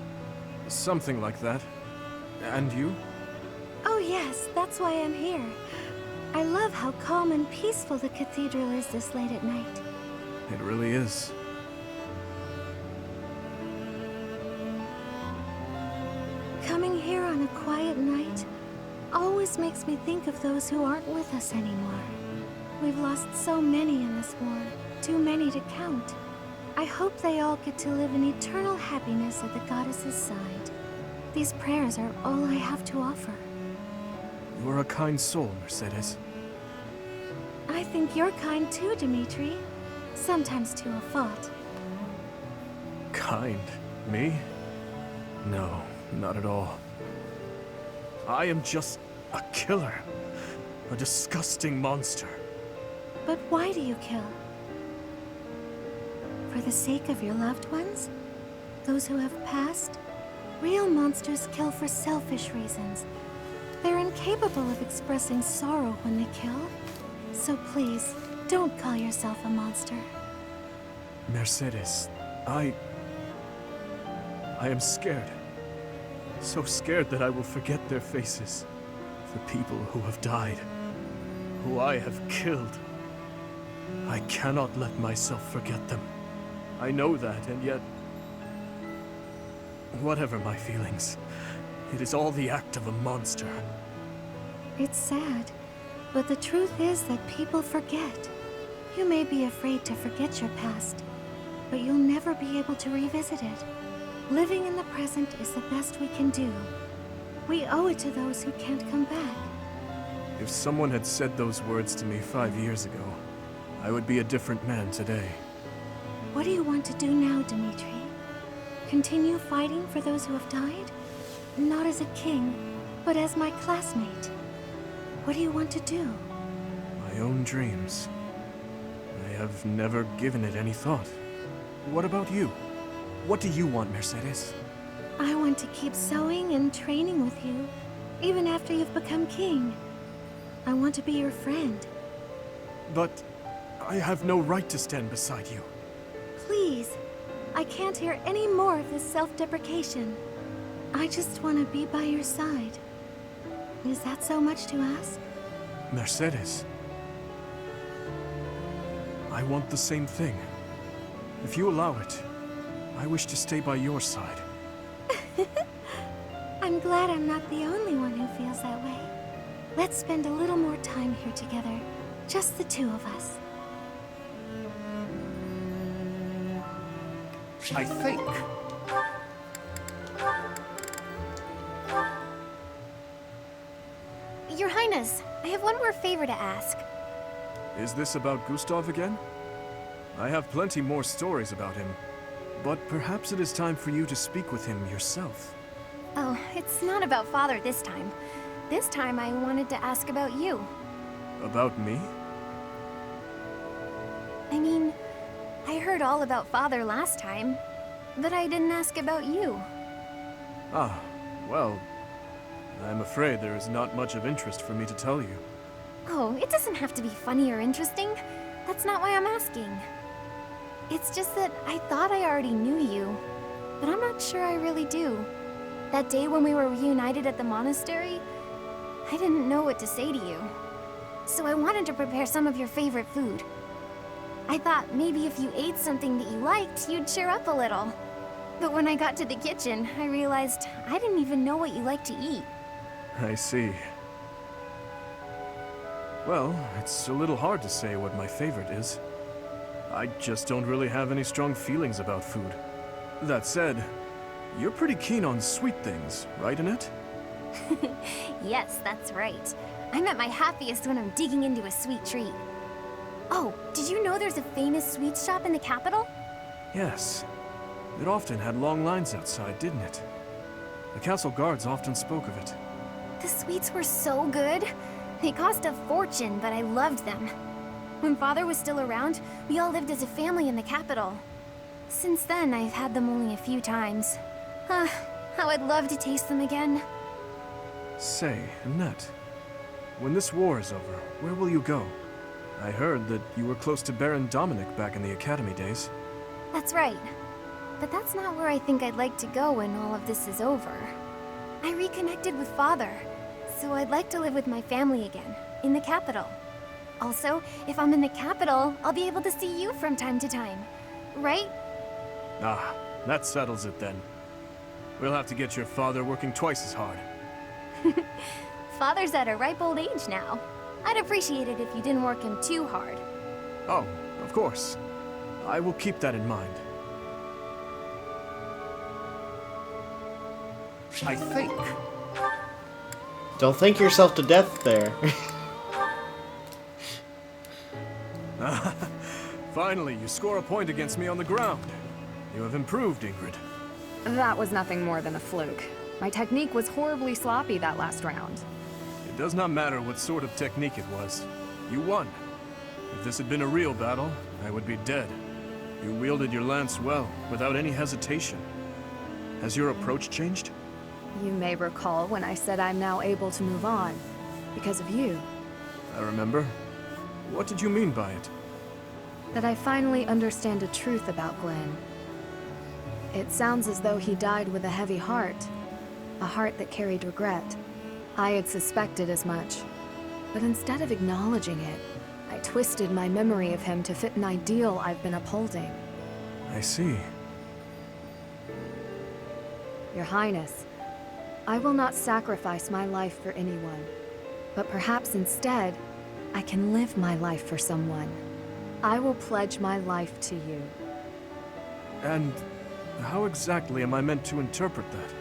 Something like that. And you? Oh yes, that's why I'm here. I love how calm and peaceful the cathedral is this late at night. It really is. Coming here on a quiet night, always makes me think of those who aren't with us anymore. We've lost so many in this war, too many to count. I hope they all get to live in eternal happiness at the goddess's side. These prayers are all I have to offer. You are a kind soul, Mercedes. I think you're kind too, Dimitri. Sometimes to a fault. Kind? Me? No, not at all. I am just a killer. A disgusting monster. But why do you kill? For the sake of your loved ones? Those who have passed? Real monsters kill for selfish reasons. They're incapable of expressing sorrow when they kill. So please, don't call yourself a monster. Mercedes, I am scared. So scared that I will forget their faces. The people who have died. Who I have killed. I cannot let myself forget them. I know that, and yet... Whatever my feelings, it is all the act of a monster. It's sad, but the truth is that people forget. You may be afraid to forget your past, but you'll never be able to revisit it. Living in the present is the best we can do. We owe it to those who can't come back. If someone had said those words to me 5 years ago, I would be a different man today. What do you want to do now, Dimitri? Continue fighting for those who have died? Not as a king, but as my classmate. What do you want to do? My own dreams. I have never given it any thought. What about you? What do you want, Mercedes? I want to keep sewing and training with you, even after you've become king. I want to be your friend. But I have no right to stand beside you. Please, I can't hear any more of this self-deprecation. I just want to be by your side. Is that so much to ask? Mercedes. I want the same thing. If you allow it, I wish to stay by your side. I'm glad I'm not the only one who feels that way. Let's spend a little more time here together. Just the two of us. I think. Your Highness, I have one more favor to ask. Is this about Gustav again? I have plenty more stories about him, but perhaps it is time for you to speak with him yourself. Oh, it's not about Father this time. This time I wanted to ask about you. About me? I mean, I heard all about Father last time, but I didn't ask about you. Ah, well, I'm afraid there is not much of interest for me to tell you. Oh, it doesn't have to be funny or interesting. That's not why I'm asking. It's just that I thought I already knew you, but I'm not sure I really do. That day when we were reunited at the monastery, I didn't know what to say to you. So I wanted to prepare some of your favorite food. I thought maybe if you ate something that you liked, you'd cheer up a little. But when I got to the kitchen, I realized I didn't even know what you like to eat. I see. Well, it's a little hard to say what my favorite is. I just don't really have any strong feelings about food. That said, you're pretty keen on sweet things, right, Annette? Yes, that's right. I'm at my happiest when I'm digging into a sweet treat. Oh, did you know there's a famous sweet shop in the capital? Yes. It often had long lines outside, didn't it? The castle guards often spoke of it. The sweets were so good. They cost a fortune, but I loved them. When Father was still around, we all lived as a family in the capital. Since then, I've had them only a few times. How I'd love to taste them again. Say, Annette, when this war is over, where will you go? I heard that you were close to Baron Dominic back in the academy days. That's right. But that's not where I think I'd like to go when all of this is over. I reconnected with Father, so I'd like to live with my family again, in the capital. Also, if I'm in the capital, I'll be able to see you from time to time. Right? Ah, that settles it then. We'll have to get your father working twice as hard. Father's at a ripe old age now. I'd appreciate it if you didn't work him too hard. Oh, of course. I will keep that in mind. I think. Don't think yourself to death there. Finally, you score a point against me on the ground. You have improved, Ingrid. That was nothing more than a fluke. My technique was horribly sloppy that last round. It does not matter what sort of technique it was. You won. If this had been a real battle, I would be dead. You wielded your lance well, without any hesitation. Has your approach changed? You may recall when I said I'm now able to move on. Because of you. I remember. What did you mean by it? That I finally understand the truth about Glenn. It sounds as though he died with a heavy heart. A heart that carried regret. I had suspected as much. But instead of acknowledging it, I twisted my memory of him to fit an ideal I've been upholding. I see. Your Highness, I will not sacrifice my life for anyone. But perhaps instead, I can live my life for someone. I will pledge my life to you. And how exactly am I meant to interpret that?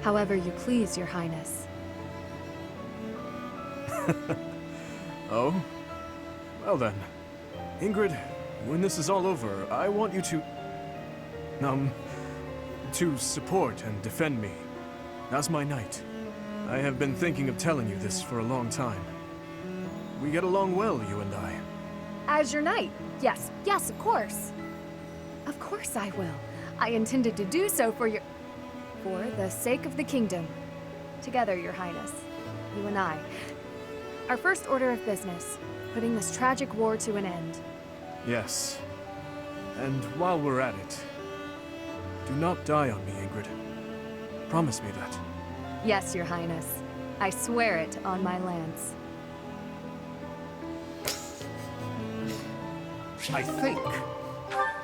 However you please, Your Highness. Oh? Well then. Ingrid, when this is all over, I want you to support and defend me. As my knight. I have been thinking of telling you this for a long time. We get along well, you and I. As your knight? Yes, yes, of course. Of course I will. I intended to do so for the sake of the kingdom. Together, Your Highness. You and I. Our first order of business. Putting this tragic war to an end. Yes. And while we're at it, do not die on me, Ingrid. Promise me that. Yes, Your Highness. I swear it on my lance. I think.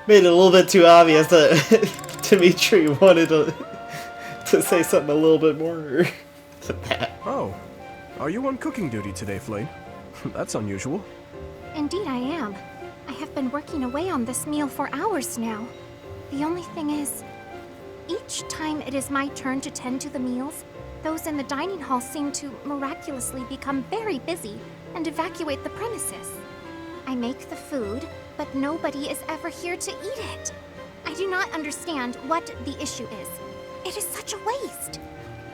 Made it a little bit too obvious that Dimitri wanted to say something a little bit more than that. Oh. Are you on cooking duty today, Flame? That's unusual. Indeed I am. I have been working away on this meal for hours now. The only thing is, each time it is my turn to tend to the meals, those in the dining hall seem to miraculously become very busy and evacuate the premises. I make the food, but nobody is ever here to eat it. I do not understand what the issue is. It is such a waste.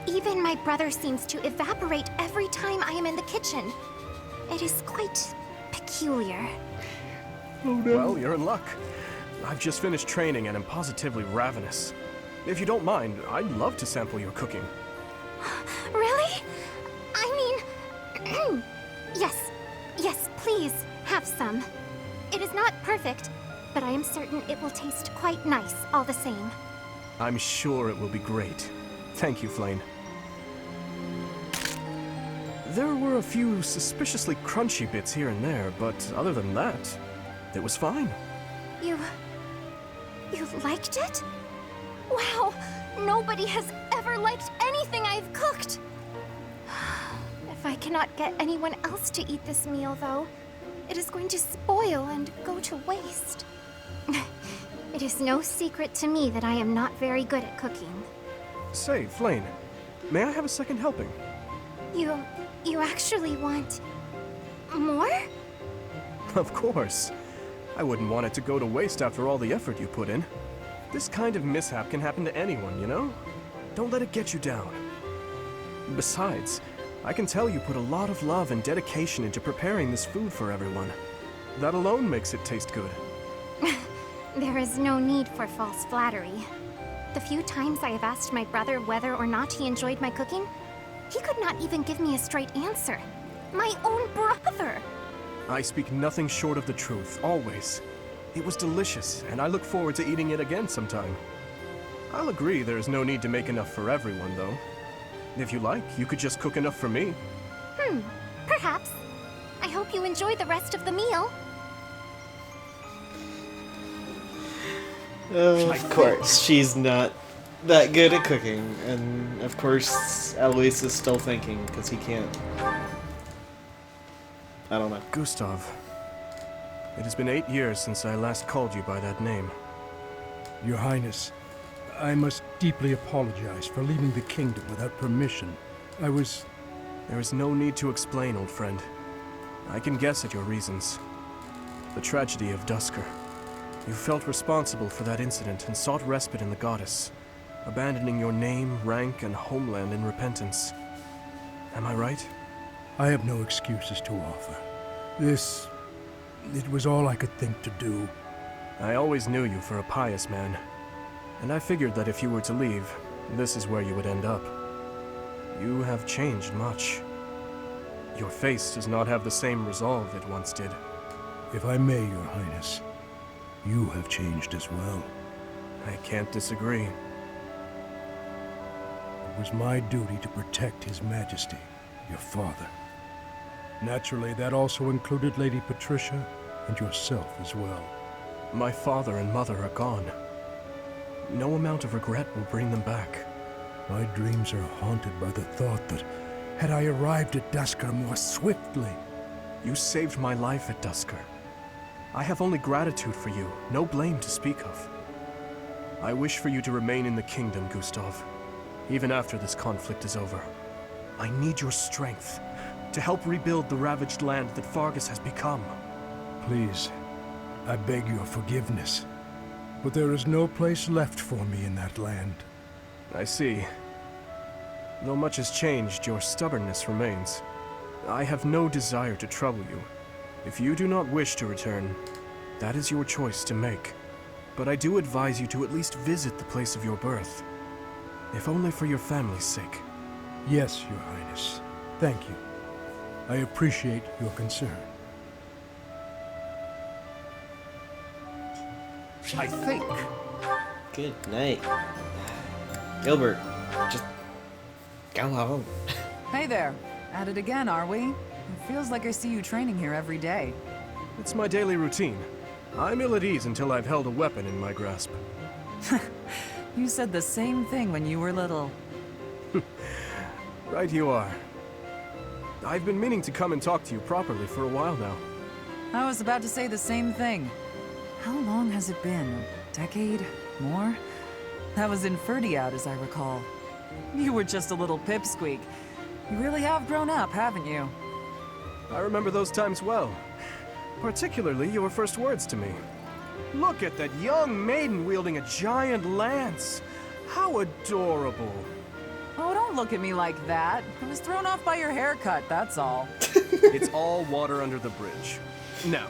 Even my brother seems to evaporate every time I am in the kitchen. It is quite peculiar. Oh no. Well, you're in luck. I've just finished training and am positively ravenous. If you don't mind, I'd love to sample your cooking. Really? I mean... Yes, please, have some. It is not perfect, but I am certain it will taste quite nice all the same. I'm sure it will be great. Thank you, Flame. There were a few suspiciously crunchy bits here and there, but other than that, it was fine. You liked it? Wow, nobody has ever liked anything I've cooked. If I cannot get anyone else to eat this meal, though, it is going to spoil and go to waste. It is no secret to me that I am not very good at cooking. Say, Flame, may I have a second helping? You actually want... more? Of course. I wouldn't want it to go to waste after all the effort you put in. This kind of mishap can happen to anyone, you know? Don't let it get you down. Besides, I can tell you put a lot of love and dedication into preparing this food for everyone. That alone makes it taste good. There is no need for false flattery. The few times I have asked my brother whether or not he enjoyed my cooking, he could not even give me a straight answer. My own brother! I speak nothing short of the truth, always. It was delicious, and I look forward to eating it again sometime. I'll agree there is no need to make enough for everyone, though. If you like, you could just cook enough for me. Perhaps. I hope you enjoy the rest of the meal. Of course, she's not that good at cooking, and of course, Alois is still thinking because he can't. I don't know. Gustav, it has been 8 years since I last called you by that name. Your Highness, I must deeply apologize for leaving the kingdom without permission. There is no need to explain, old friend. I can guess at your reasons. The tragedy of Duscur. You felt responsible for that incident and sought respite in the goddess, abandoning your name, rank, and homeland in repentance. Am I right? I have no excuses to offer. It was all I could think to do. I always knew you for a pious man, and I figured that if you were to leave, this is where you would end up. You have changed much. Your face does not have the same resolve it once did. If I may, Your Highness, you have changed as well. I can't disagree. It was my duty to protect His Majesty, your father. Naturally, that also included Lady Patricia and yourself as well. My father and mother are gone. No amount of regret will bring them back. My dreams are haunted by the thought that, had I arrived at Duscur more swiftly... You saved my life at Duscur. I have only gratitude for you, no blame to speak of. I wish for you to remain in the kingdom, Gustav, even after this conflict is over. I need your strength to help rebuild the ravaged land that Fargus has become. Please, I beg your forgiveness, but there is no place left for me in that land. I see. Though much has changed, your stubbornness remains. I have no desire to trouble you. If you do not wish to return, that is your choice to make. But I do advise you to at least visit the place of your birth, if only for your family's sake. Yes, Your Highness. Thank you. I appreciate your concern. I think. Good night. Gilbert, just go home. Hey there. At it again, are we? It feels like I see you training here every day. It's my daily routine. I'm ill at ease until I've held a weapon in my grasp. You said the same thing when you were little. Right you are. I've been meaning to come and talk to you properly for a while now. I was about to say the same thing. How long has it been? A decade? More? That was in Ferdiad, as I recall. You were just a little pipsqueak. You really have grown up, haven't you? I remember those times well. Particularly your first words to me. Look at that young maiden wielding a giant lance. How adorable. Oh, don't look at me like that. I was thrown off by your haircut, that's all. It's all water under the bridge. Now,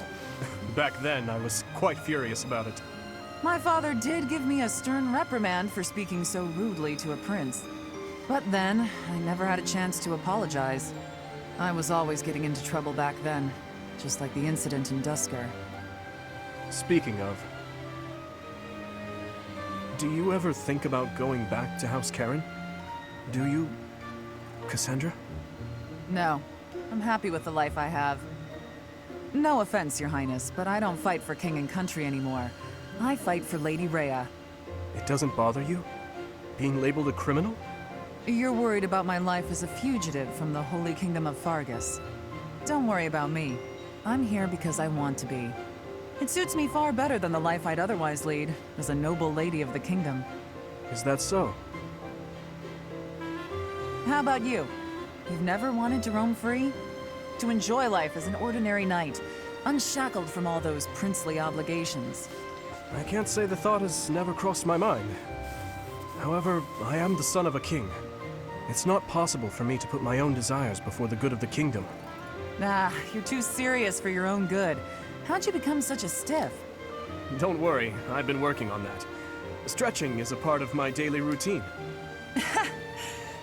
back then I was quite furious about it. My father did give me a stern reprimand for speaking so rudely to a prince. But then, I never had a chance to apologize. I was always getting into trouble back then, just like the incident in Duscur. Speaking of, do you ever think about going back to House Karen? Do you, Cassandra? No, I'm happy with the life I have. No offense, Your Highness, but I don't fight for king and country anymore. I fight for Lady Rhea. It doesn't bother you? Being labeled a criminal? You're worried about my life as a fugitive from the Holy Kingdom of Fargus. Don't worry about me. I'm here because I want to be. It suits me far better than the life I'd otherwise lead, as a noble lady of the kingdom. Is that so? How about you? You've never wanted to roam free? To enjoy life as an ordinary knight, unshackled from all those princely obligations? I can't say the thought has never crossed my mind. However, I am the son of a king. It's not possible for me to put my own desires before the good of the kingdom. Nah, you're too serious for your own good. How'd you become such a stiff? Don't worry, I've been working on that. Stretching is a part of my daily routine.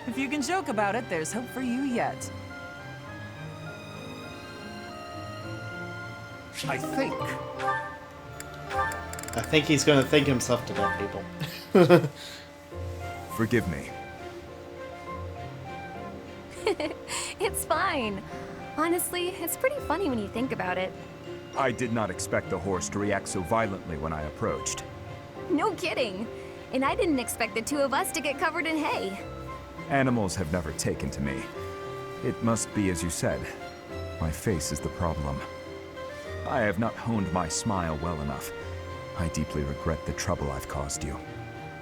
If you can joke about it, there's hope for you yet. I think he's going to think himself to death, people. Forgive me. It's fine. Honestly, it's pretty funny when you think about it. I did not expect the horse to react so violently when I approached. No kidding. And I didn't expect the two of us to get covered in hay. Animals have never taken to me. It must be as you said. My face is the problem. I have not honed my smile well enough. I deeply regret the trouble I've caused you.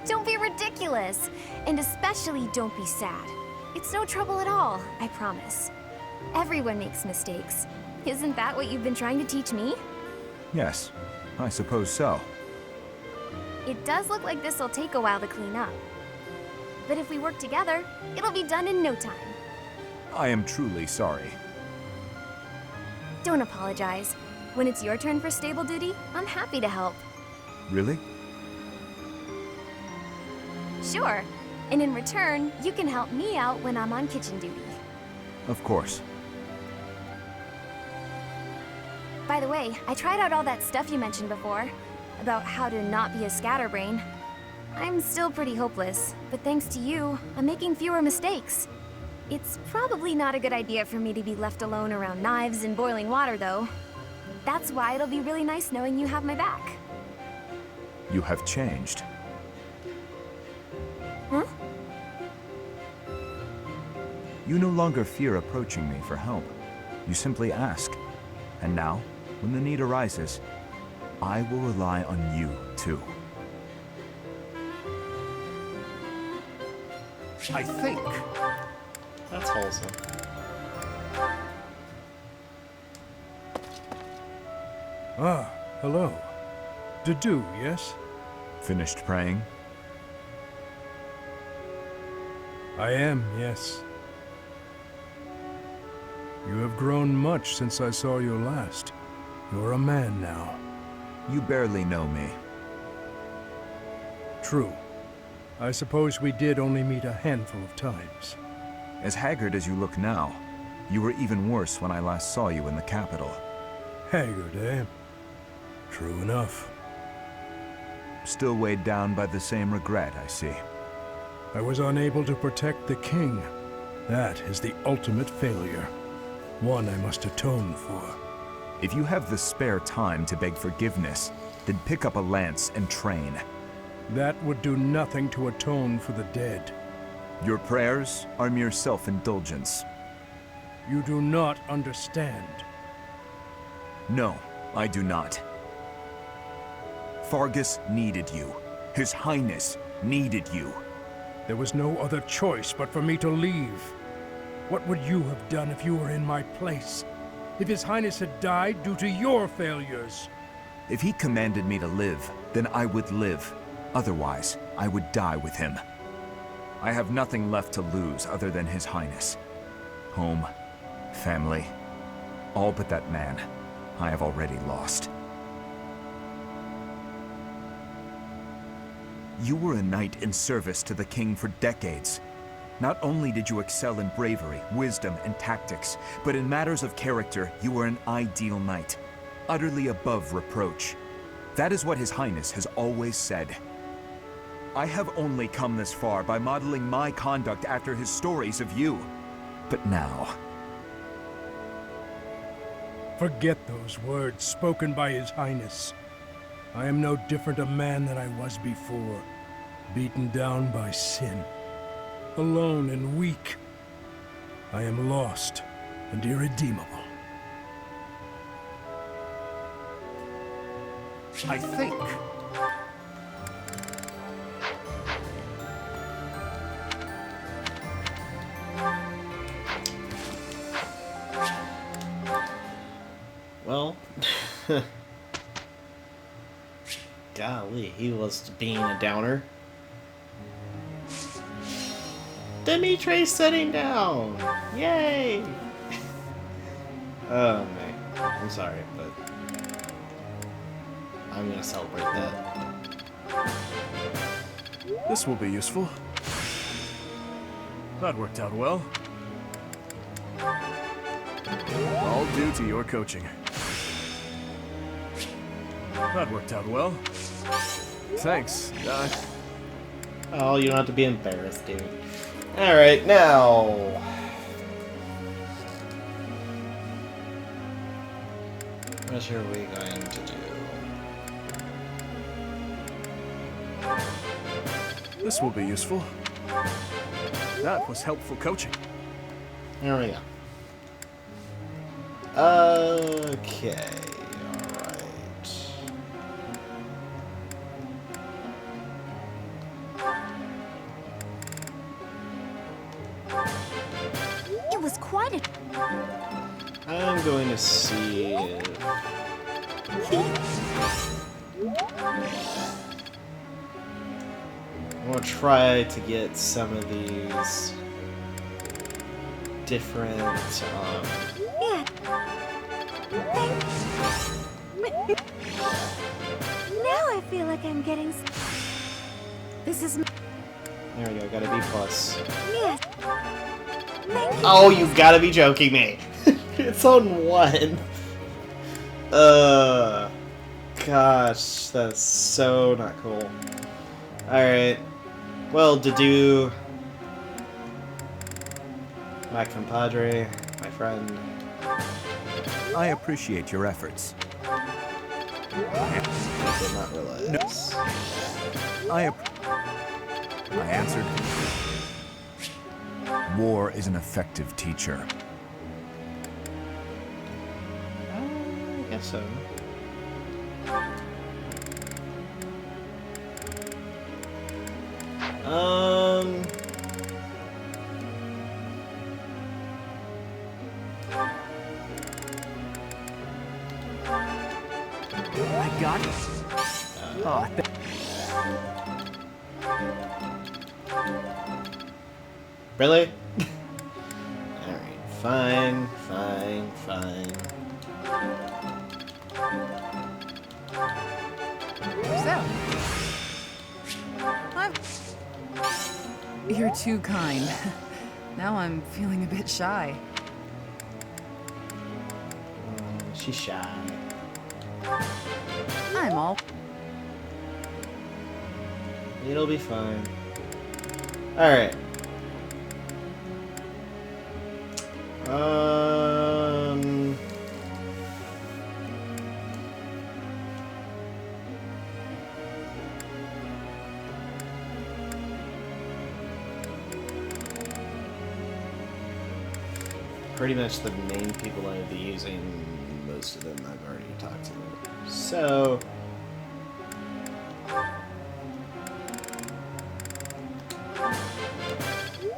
Don't be ridiculous. And especially don't be sad. It's no trouble at all, I promise. Everyone makes mistakes. Isn't that what you've been trying to teach me? Yes, I suppose so. It does look like this will take a while to clean up. But if we work together, it'll be done in no time. I am truly sorry. Don't apologize. When it's your turn for stable duty, I'm happy to help. Really? Sure. And in return, you can help me out when I'm on kitchen duty. Of course. By the way, I tried out all that stuff you mentioned before, about how to not be a scatterbrain. I'm still pretty hopeless, but thanks to you, I'm making fewer mistakes. It's probably not a good idea for me to be left alone around knives and boiling water, though. That's why it'll be really nice knowing you have my back. You have changed. Huh? You no longer fear approaching me for help. You simply ask. And now, when the need arises, I will rely on you, too. I think. That's wholesome. Ah, hello. Dedu, yes? Finished praying? I am, yes. You have grown much since I saw you last. You're a man now. You barely know me. True. I suppose we did only meet a handful of times. As haggard as you look now, you were even worse when I last saw you in the capital. Haggard, eh? True enough. Still weighed down by the same regret, I see. I was unable to protect the king. That is the ultimate failure. One I must atone for. If you have the spare time to beg forgiveness, then pick up a lance and train. That would do nothing to atone for the dead. Your prayers are mere self-indulgence. You do not understand. No, I do not. Fargus needed you. His Highness needed you. There was no other choice but for me to leave. What would you have done if you were in my place? If His Highness had died due to your failures? If he commanded me to live, then I would live. Otherwise, I would die with him. I have nothing left to lose other than His Highness. Home, family, all but that man I have already lost. You were a knight in service to the king for decades. Not only did you excel in bravery, wisdom, and tactics, but in matters of character, you were an ideal knight, utterly above reproach. That is what His Highness has always said. I have only come this far by modeling my conduct after his stories of you. But now... Forget those words spoken by His Highness. I am no different a man than I was before, beaten down by sin. Alone and weak. I am lost and irredeemable. I think. Well, golly, he was being a downer. Dimitri's sitting down! Yay! Oh man, I'm sorry, but I'm gonna celebrate that. This will be useful. That worked out well. All due to your coaching. That worked out well. Thanks. Oh, you don't have to be embarrassed, dude. Alright, now... what are we going to do? This will be useful. That was helpful coaching. There we go. Okay, alright. It was quite a... I'm going to see if... I'm going to try to get some of these different, Yeah. Now I feel like I'm getting... This is... There we go, got a B+. Yeah. Oh, you gotta be joking me. It's on 1. Gosh, that's so not cool. Alright. Well, to do my compadre, my friend. I appreciate your efforts. I did not realize. I answered. War is an effective teacher. I guess so. I got it. Oh, Really? Alright, fine. You're too kind. Now I'm feeling a bit shy. She's shy. I'm all... It'll be fine. Alright. Pretty much the main people I'd be using, most of them I've already talked to. So...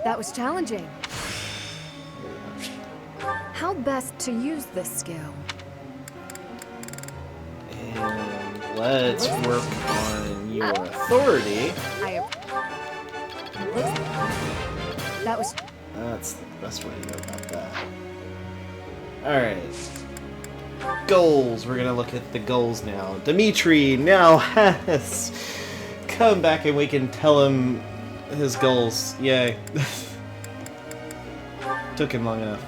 That was challenging. How best to use this skill? And let's work on your authority. That was... That's the best way to go about that. Alright. Goals. We're gonna look at the goals now. Dimitri now has come back and we can tell him his goals. Yay. Took him long enough.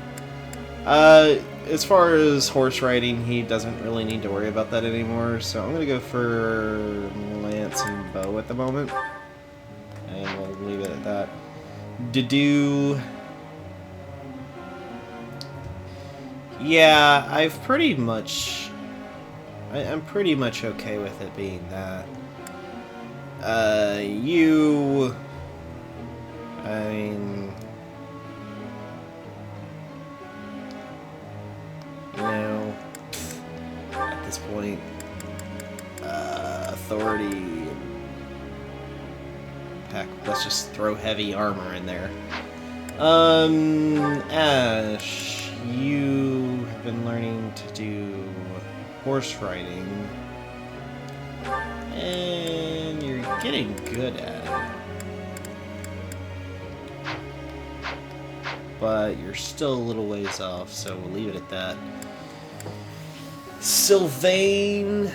As far as horse riding, he doesn't really need to worry about that anymore, so I'm gonna go for lance and bow at the moment. And we'll leave it at that. To do... Yeah, I've pretty much... I'm pretty much okay with it being that. You... I mean... You know... At this point... authority... Heck, let's just throw heavy armor in there. Ash... You have been learning to do horse riding, and you're getting good at it. But you're still a little ways off, so we'll leave it at that. Sylvain...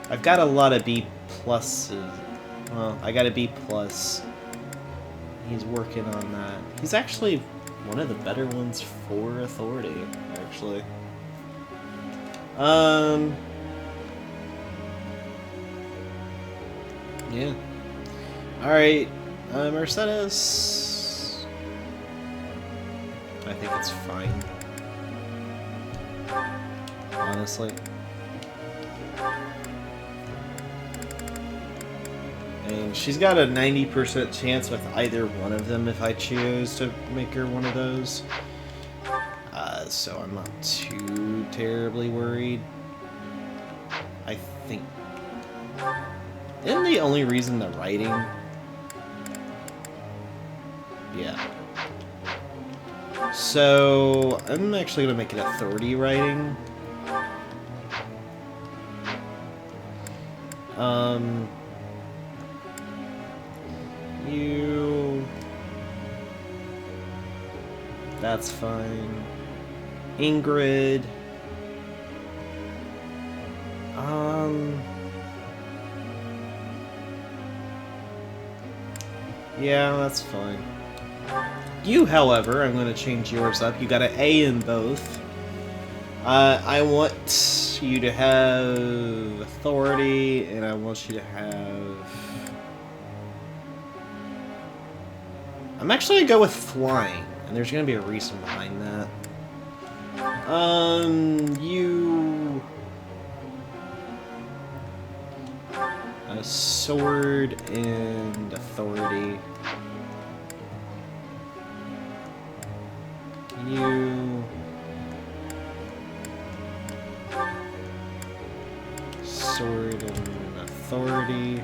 I've got a lot of B pluses. Well, I got a B+. He's working on that. He's actually one of the better ones for authority, actually. Yeah. Alright, Mercedes. I think it's fine. Honestly. And she's got a 90% chance with either one of them if I choose to make her one of those. So I'm not too terribly worried. I think... Isn't the only reason the writing? Yeah. So I'm actually going to make it authority writing. You... That's fine. Ingrid. Yeah, that's fine. You, however, I'm going to change yours up. You got an A in both. I want you to have authority, and I want you to have... I'm actually going to go with flying, and there's going to be a reason behind that. You... A sword and authority. You... Sword and authority.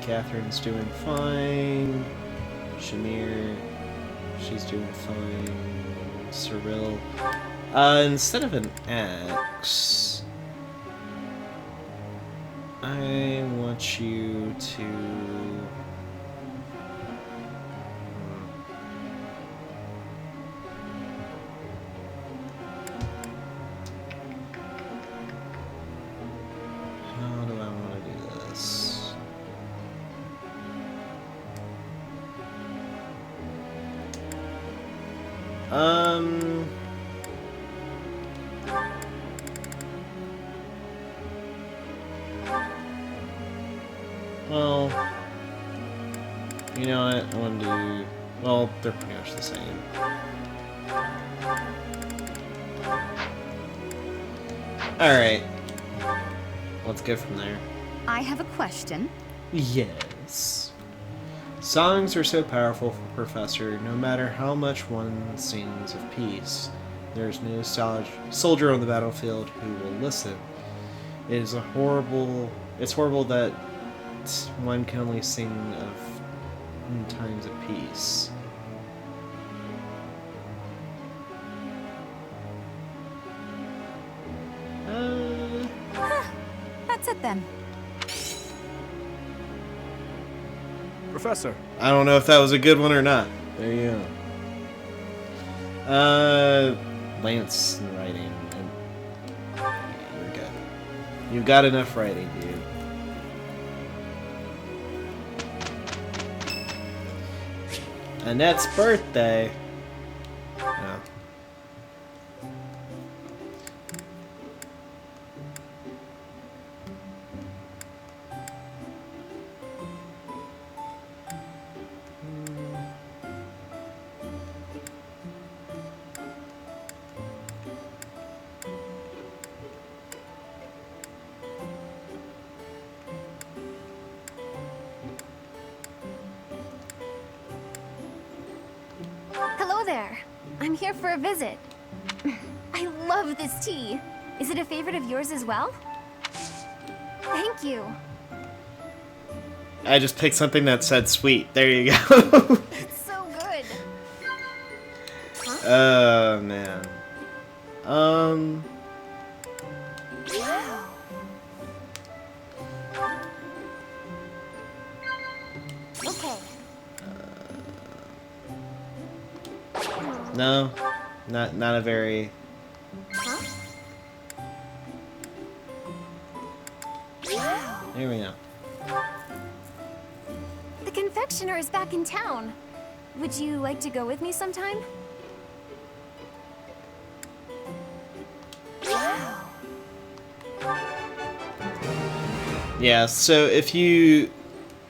Catherine's doing fine. Shamir, she's doing fine. Cyril. Instead of an axe, I want you to... How do I want to do this? Well, you know what, I want to do, well, they're pretty much the same. Alright, let's go from there. I have a question. Yes. Songs are so powerful for Professor. No matter how much one sings of peace, there's no soldier on the battlefield who will listen. It's horrible that one can only sing of times of peace. That's it then. Professor. I don't know if that was a good one or not. There you go. Lance writing. You're good. You've got enough writing, dude. Annette's birthday. Oh. Hello there. I'm here for a visit. I love this tea. Is it a favorite of yours as well? Thank you. I just picked something that said sweet. There you go. It's so good. Oh, man. Wow. Okay. No, not a very... Huh? Wow. There we go. The confectioner is back in town. Would you like to go with me sometime? Wow. Yeah, so if you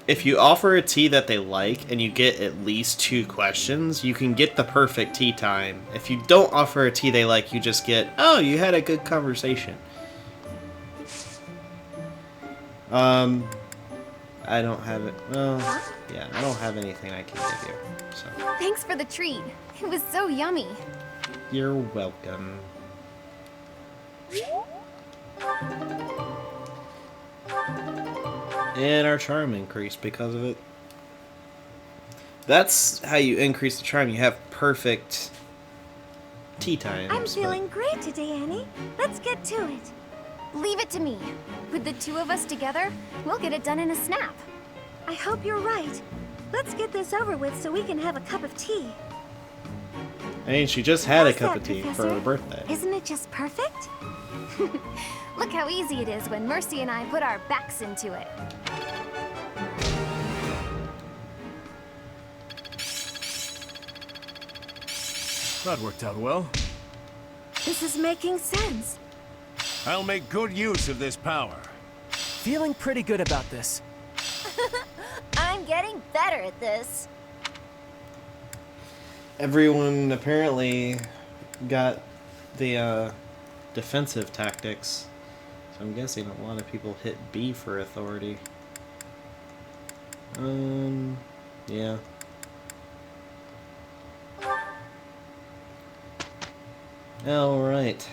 if you offer a tea that they like and you get at least 2 questions, you can get the perfect tea time. If you don't offer a tea they like, you just get, oh, you had a good conversation. I don't have it. Well, yeah, I don't have anything I can give you. So. Thanks for the treat. It was so yummy. You're welcome. And our charm increased because of it. That's how you increase the charm. You have perfect tea times. I'm feeling great today, Annie. Let's get to it. Leave it to me. With the 2 of us together, we'll get it done in a snap. I hope you're right. Let's get this over with so we can have a cup of tea. I mean, she just had a How's cup that, of tea Professor? for her birthday. Isn't it just perfect? Look how easy it is when Mercy and I put our backs into it. That worked out well. This is making sense. I'll make good use of this power. Feeling pretty good about this. I'm getting better at this. Everyone apparently got the defensive tactics. So I'm guessing a lot of people hit B for authority. Yeah. Alright.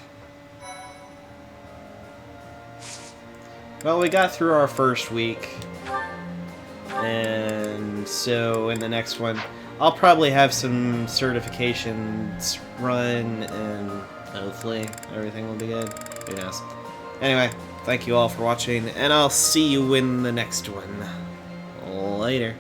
Well, we got through our first week. And so in the next one, I'll probably have some certifications run, and hopefully everything will be good. Who knows? Anyway, thank you all for watching, and I'll see you in the next one. Later.